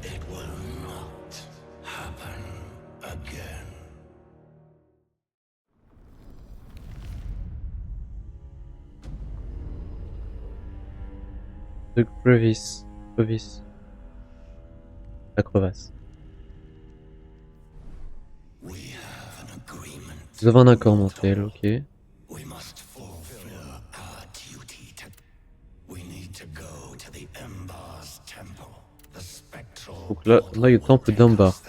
It will not happen again. The crevice. Crevice. La crevasse. We have an agreement. Vous avez un accord mental, ok. We must fulfill our duty to. We need to go to the Embar's temple. The spectral. Donc là, on a eu le temple d'Ambar.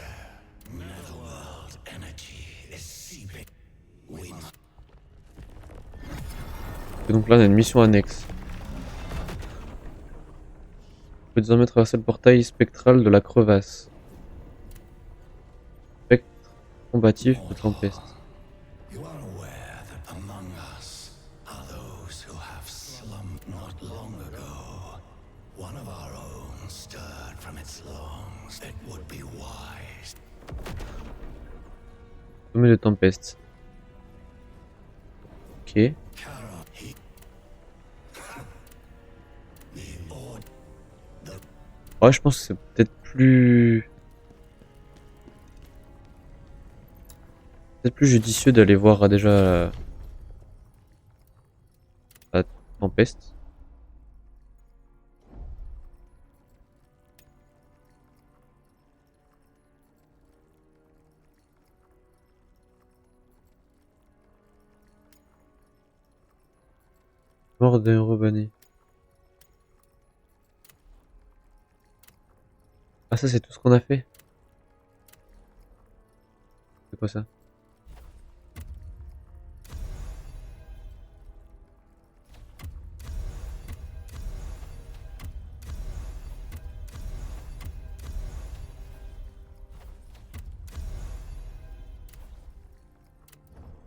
Netherworld energy is seeping. We must. Et donc là on a une mission annexe. On peut désormais traverser le portail spectral de la crevasse. Spectre combatif de tempête. You are aware that among us are those who have slumped not long ago. One of our own stirred from its lungs. It would be wise. Sommet de tempête. Ok. Charon, he. The order. Ouais, je pense que c'est peut-être plus... Peut-être plus judicieux d'aller voir déjà la tempête. Mort d'un héros banni. Ah ça c'est tout ce qu'on a fait. C'est quoi ça?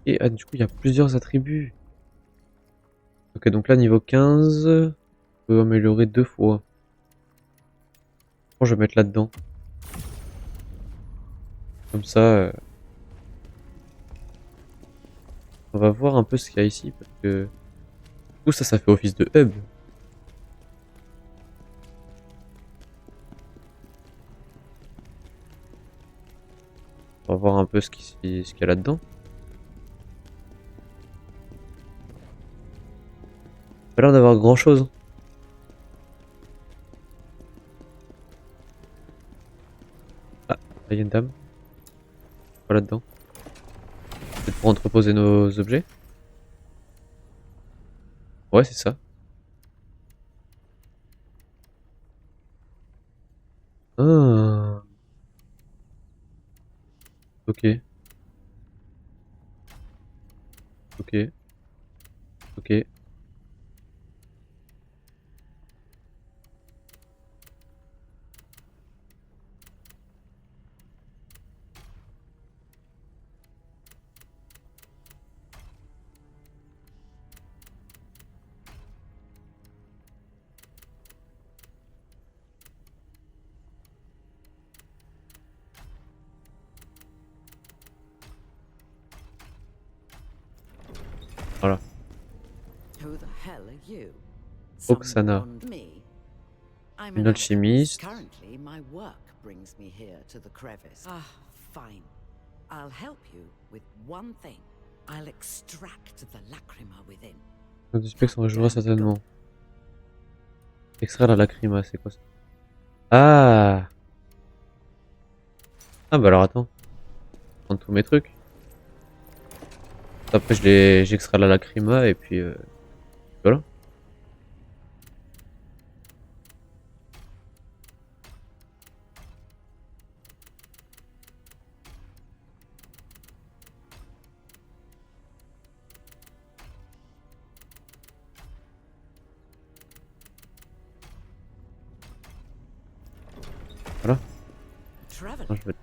Et ah, du coup il y a plusieurs attributs. Ok, donc là niveau 15, on peut améliorer 2 fois. Bon, je vais mettre là-dedans. Comme ça, on va voir un peu ce qu'il y a ici, parce que du coup ça fait office de hub. On va voir un peu ce qu'il y a là-dedans. Pas l'air d'avoir grand chose. Ah, là il y a une dame. Pas là-dedans. C'est pour entreposer nos objets. Ouais, c'est ça. Ah, ok, ok, ok. Voilà. Who the hell are you? Oksana. Someone beyond me? I'm Une an alchimiste. Currently, my work brings me here to the crevice. Ah, fine. I'll help you with one thing. I'll extract the lacrima within. Nos suspects s'en réjouira certainement. Extraire la lacrima, c'est quoi ça? Ah! Ah bah alors attends. Je vais prendre tous mes trucs. Après j'extrais la lacrima et puis voilà. Voilà. Traveling. Attends, je vais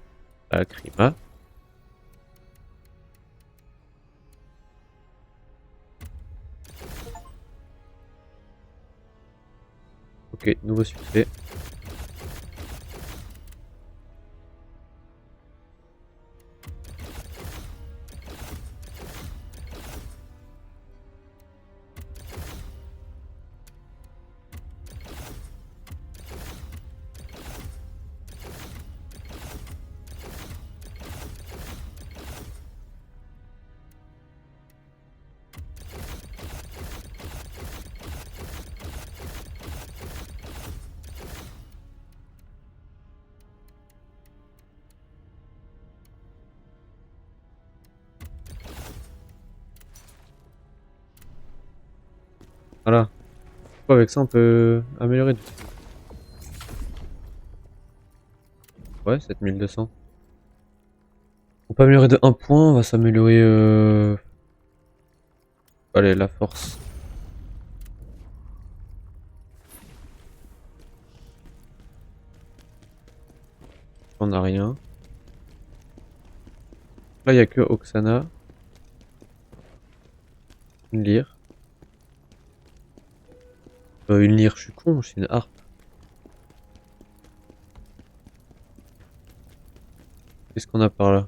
la lacrima. Ok, nouveau succès. Voilà. Avec ça on peut améliorer. Ouais, 7200. On peut améliorer de 1 point, on va s'améliorer allez, la force. On a rien. Là, il n'y a que Oksana. Une lyre. Une lyre, je suis con, c'est une harpe. Qu'est-ce qu'on a par là?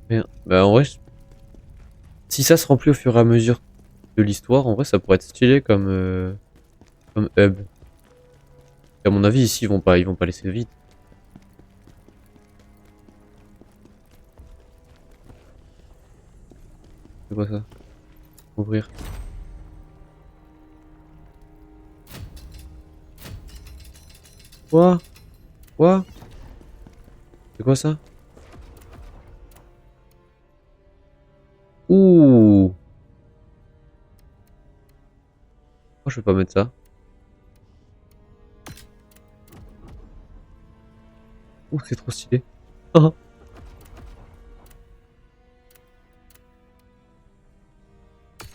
Rien. Bah en vrai, si ça se remplit au fur et à mesure de l'histoire, en vrai ça pourrait être stylé comme hub. Et à mon avis ici ils vont pas laisser vide. C'est quoi ça? Ouvrir. Quoi? Quoi? C'est quoi ça? Ouh! Pourquoi je peux pas mettre ça? Ouh, c'est trop stylé. Ah.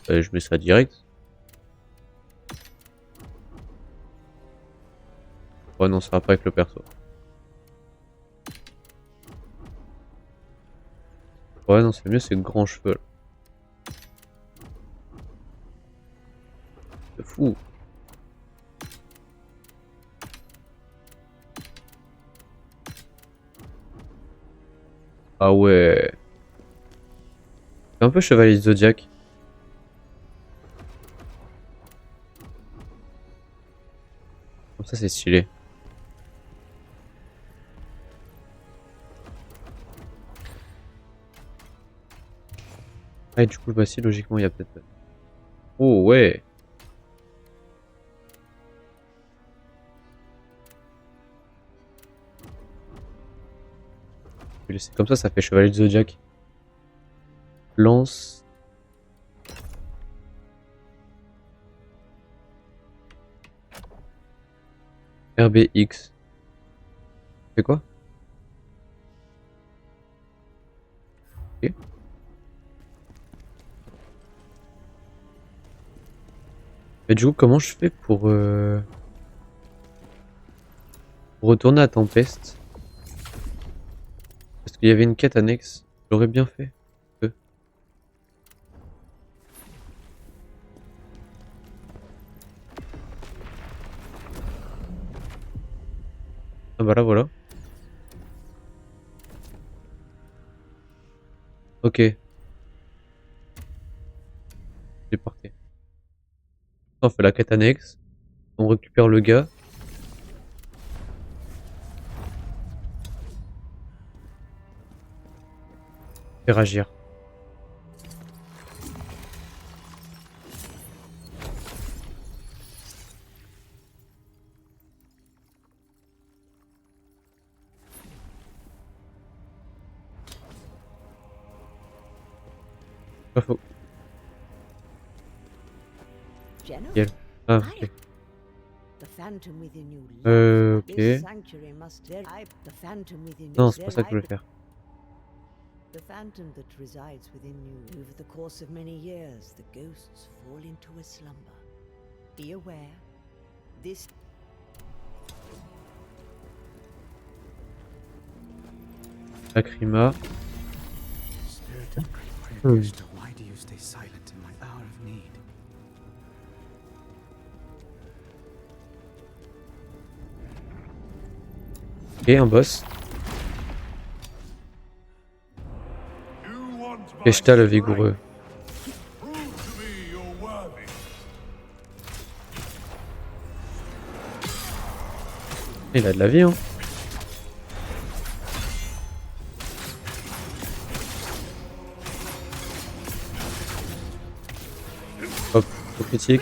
Je mets ça direct. Ouais, non, ça va pas avec le perso. Ouais, non, c'est mieux, c'est grand cheveux. Là. C'est fou. Ah ouais. C'est un peu chevalier Zodiac. Comme ça, c'est stylé. Ah, et du coup, bah si, logiquement, il y a peut-être... Oh, ouais. C'est comme ça fait Chevalier de Zodiac. Lance. RBX. C'est quoi? Ok. Et du coup, comment je fais pour retourner à Tempest? Parce qu'il y avait une quête annexe. J'aurais bien fait. Ah bah là, voilà. Ok. C'est parti. On fait la quête annexe. On récupère le gars. Faire agir. Pas faux. General, Nickel. Ah, ok. the phantom within you loves Ok. this sanctuary must the phantom within Non, you c'est pas ça que je voulais faire. The phantom that resides within you. Over the course of many years, the ghosts fall into a slumber. Be aware, this Lacrima. Spirit of great Krishna, why do you stay silent in my hour of need? Ok, un boss. Keshta le vigoureux. Il a de la vie, hein. Hop, au critique.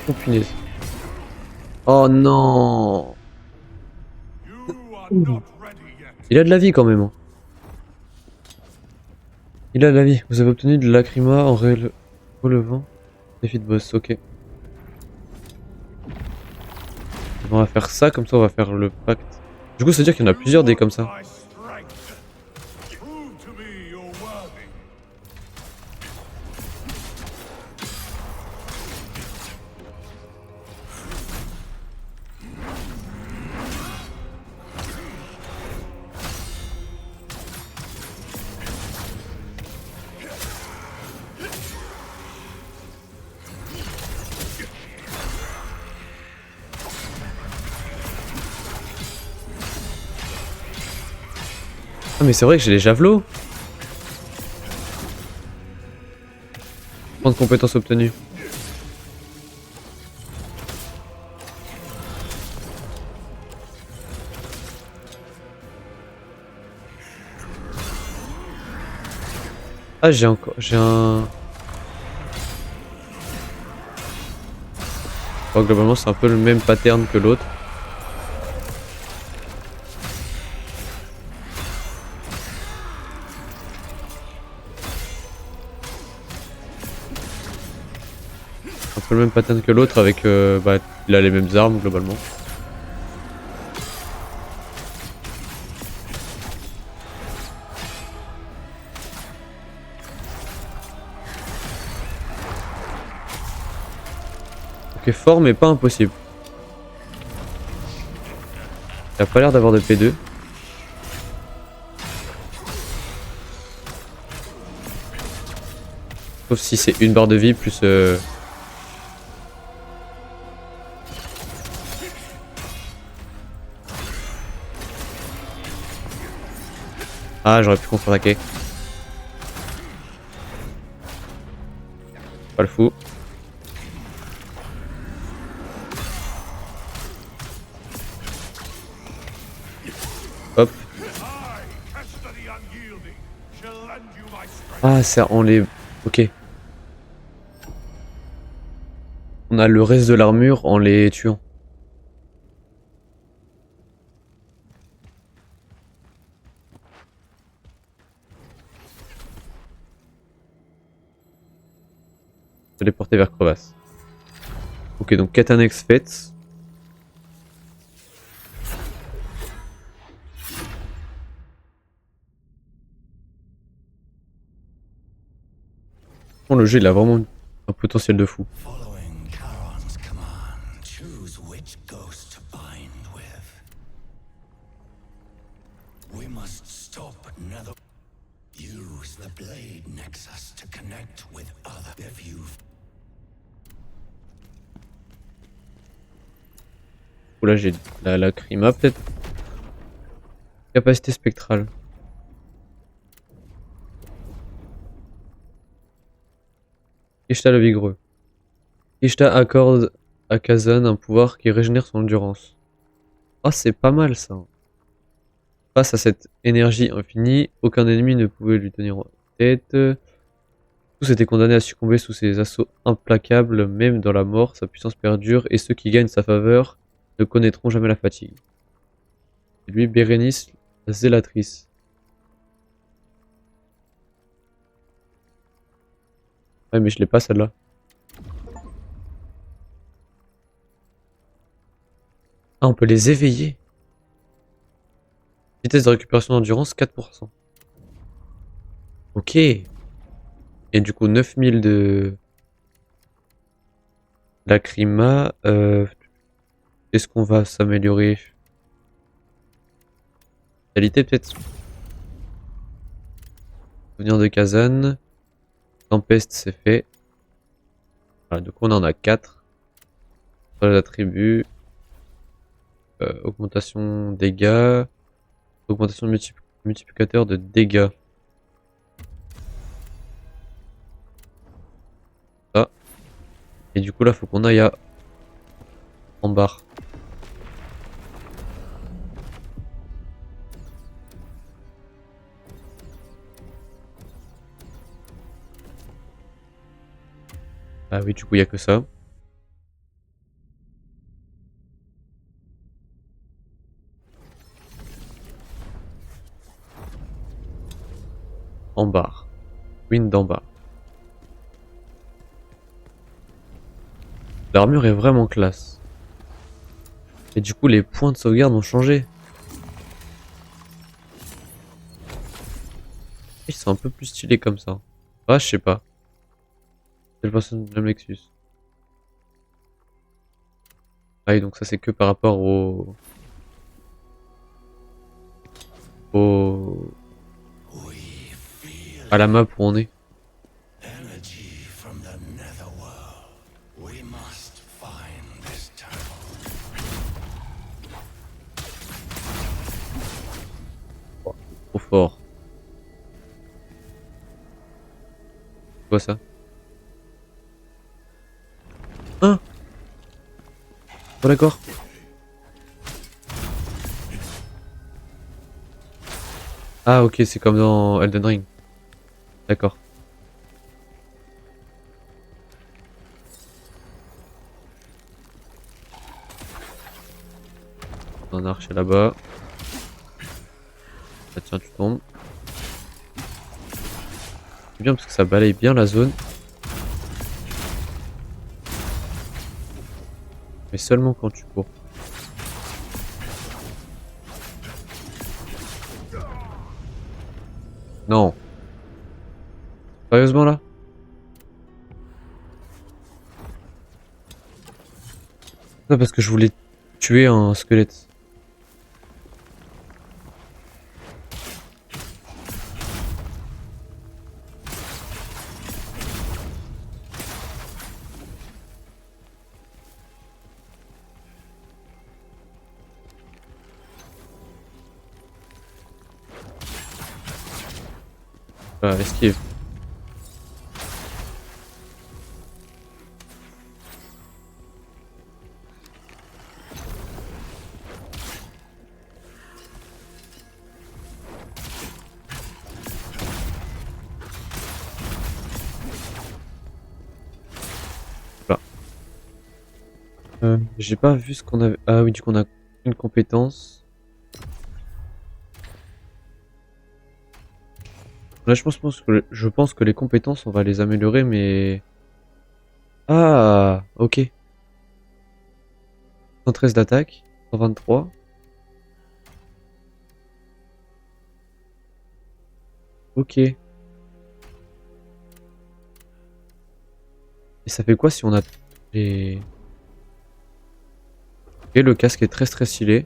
Oh punaise. Oh non. Il a de la vie quand même. Hein. Il a de la vie. Vous avez obtenu de Lacrima en relevant. Défi de boss, ok. On va faire ça, comme ça on va faire le pacte. Du coup ça veut dire qu'il y en a plusieurs des comme ça. Ah mais c'est vrai que j'ai les javelots. Point de compétences obtenues. Ah j'ai un... Bon, globalement c'est un peu le même pattern que l'autre. Un peu le même pattern que l'autre avec... bah, il a les mêmes armes globalement. Ok, fort mais pas impossible. Il a pas l'air d'avoir de P2. Sauf si c'est une barre de vie plus... Ah, j'aurais pu contre-attaquer. Pas le fou. Hop. Ah, ça, on les... Ok. On a le reste de l'armure en les tuant. Téléporter vers crevasse. Ok, donc Katanex faite. Bon, le jeu il a vraiment un potentiel de fou. Following Charon's command, choose which ghost to bind with. We must stop Nether. Use the Blade Nexus to connect with other. If you Là j'ai la lacrima peut-être. Capacité spectrale. Ishta le vigreux. Ishta accorde à Kazan un pouvoir qui régénère son endurance. Ah, c'est pas mal ça. Face à cette énergie infinie, aucun ennemi ne pouvait lui tenir en tête. Tous étaient condamnés à succomber sous ses assauts implacables, même dans la mort, sa puissance perdure, et ceux qui gagnent sa faveur ne connaîtront jamais la fatigue. Et lui, Bérénice, la zélatrice. Ouais, mais je l'ai pas celle-là. Ah, on peut les éveiller. Vitesse de récupération d'endurance, 4%. Ok. Et du coup, 9000 de... Lacrima. Est-ce qu'on va s'améliorer? Qualité peut-être. Souvenir de Kazan. Tempeste, c'est fait. Voilà, donc on en a 4. Sur les attributs. Augmentation dégâts. Augmentation multiplicateur de dégâts. Ça. Et du coup là, faut qu'on aille à... en barre. Ah oui, du coup, il n'y a que ça. En barre. Wind en bas. L'armure est vraiment classe. Et du coup, les points de sauvegarde ont changé. Ils sont un peu plus stylés comme ça. Ah, je sais pas. Quelle personne de Lexus. Ah oui, donc ça c'est que par rapport au... à la map où on est. energy from the Netherworld. We must find this turtle. Trop fort. C'est quoi ça? Hein? Oh d'accord. Ah ok, c'est comme dans Elden Ring. D'accord. Un archer là-bas. Ah tiens, tu tombes. C'est bien parce que ça balaye bien la zone. Mais seulement quand tu cours. Non. Sérieusement là? Non, parce que je voulais tuer un squelette. Esquive. Là. J'ai pas vu ce qu'on avait. Ah oui, du coup on a une compétence. Là je pense que les compétences on va les améliorer mais... Ah ok. 113 d'attaque, 123. Ok. Et ça fait quoi si on a les... Ok, le casque est très stylé.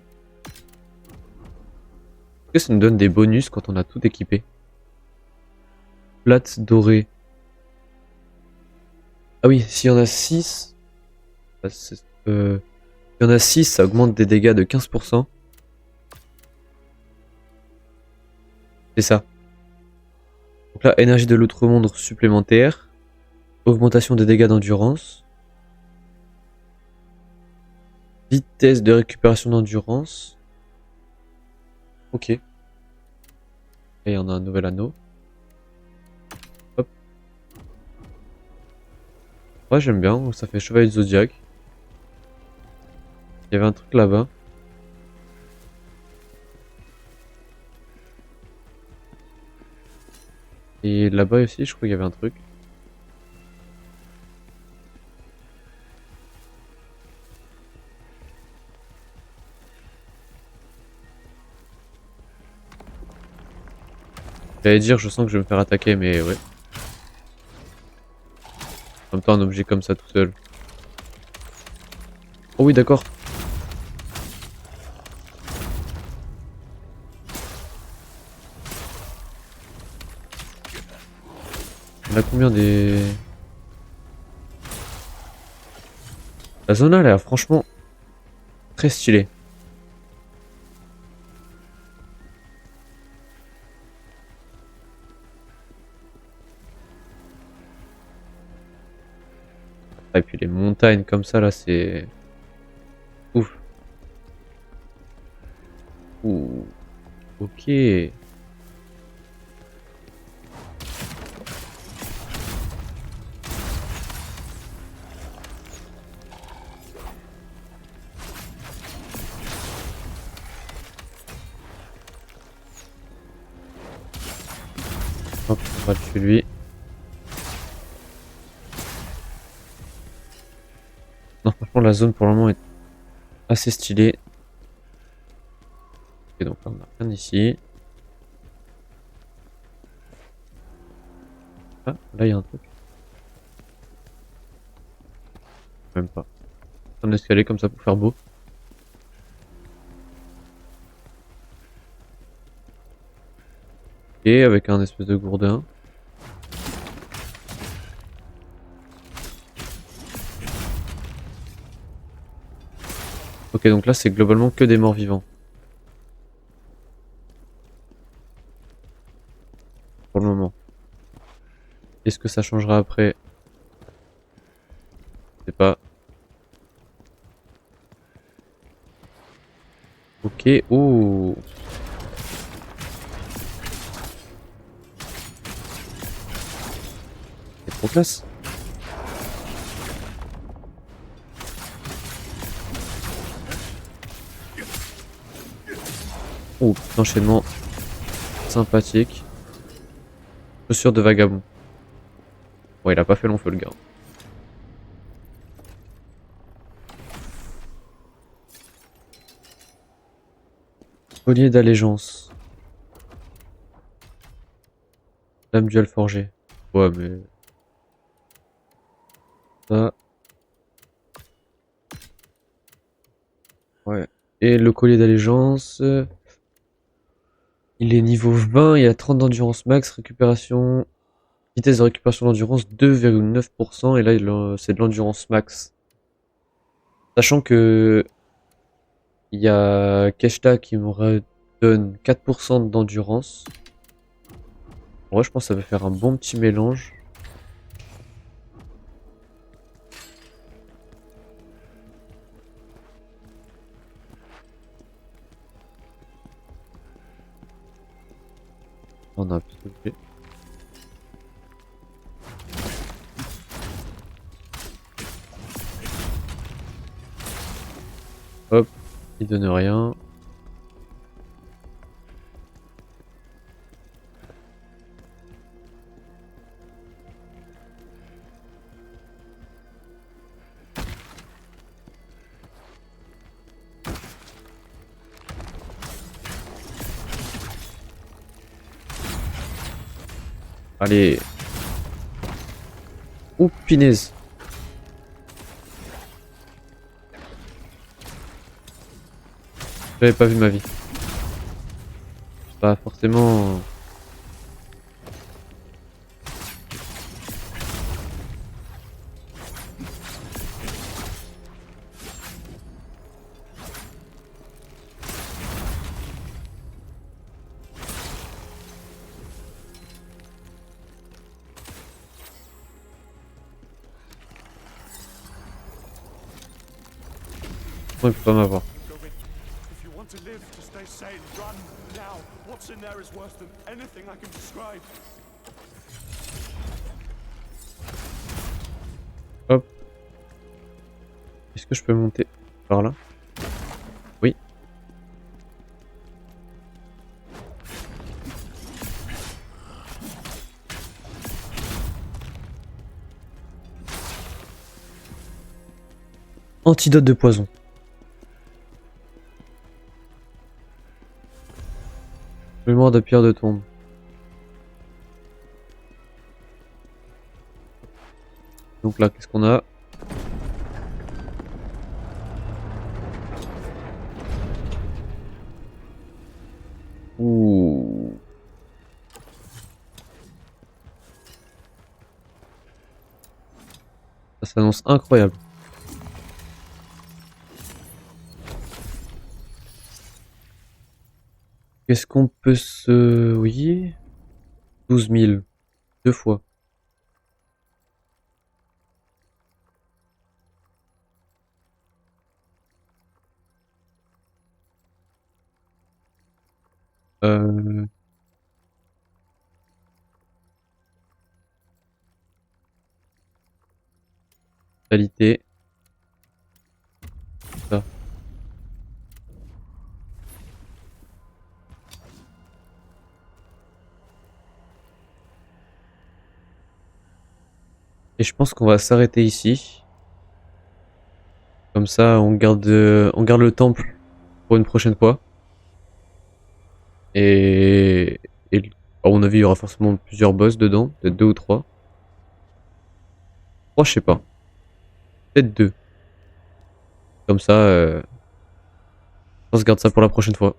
Est-ce que ça nous donne des bonus quand on a tout équipé? Plate dorée. Ah oui, s'il y en a 6... S'il y en a 6, ça augmente des dégâts de 15%. C'est ça. Donc là, énergie de l'outre-monde supplémentaire. Augmentation des dégâts d'endurance. Vitesse de récupération d'endurance. Ok. Et il y en a un nouvel anneau. Hop. Ouais, j'aime bien, ça fait chevalier de Zodiac. Il y avait un truc là-bas. Et là-bas aussi, je crois qu'il y avait un truc. J'allais dire, je sens que je vais me faire attaquer, mais ouais. En même temps, un objet comme ça tout seul. Oh oui, d'accord. On a combien des... La zone a l'air franchement très stylée. Et puis les montagnes comme ça là, c'est... Ouf. Ouh. Ok. Hop, on va tuer lui. Non, franchement, la zone pour le moment est assez stylée. Ok, donc là, on a rien ici. Ah, là, il y a un truc. Même pas. Un escalier comme ça pour faire beau. Et avec un espèce de gourdin. Ok, donc là, c'est globalement que des morts vivants. Pour le moment. Est-ce que ça changera après? Je sais pas. Ok, ouh. C'est trop classe. Ouh, enchaînement sympathique. Chaussures de vagabond. Ouais, il a pas fait long feu le gars. Collier d'allégeance. Lame duel forgée. Ouais, mais... Ça... Ouais. Et le collier d'allégeance... Il est niveau 20, il a 30 d'endurance max, récupération... Vitesse de récupération d'endurance 2,9%, et là c'est de l'endurance max. Sachant que... Il y a Keshta qui me redonne 4% d'endurance. En vrai, je pense que ça va faire un bon petit mélange. On a un petit objet. Hop, il donne rien. Allez. Oh punaise. J'avais pas vu ma vie. Pas forcément. Bon, il peut pas m'avoir. Go with me. If you want to live, to stay sane, run now. What's in there is worse than anything I can describe. Hop. Est-ce que je peux monter par là? Oui. Antidote de poison. Mémoire de pierre de tombe. Donc là, qu'est-ce qu'on a? Ouh. Ça s'annonce incroyable. Qu'est-ce qu'on peut se... Oui. 12 000. 2 fois. Euh... Qualité. Ça. Et je pense qu'on va s'arrêter ici. Comme ça, on garde le temple pour une prochaine fois. Et à mon avis, il y aura forcément plusieurs boss dedans, peut-être 2 ou 3. 3, je sais pas. Peut-être 2. Comme ça, on se garde ça pour la prochaine fois.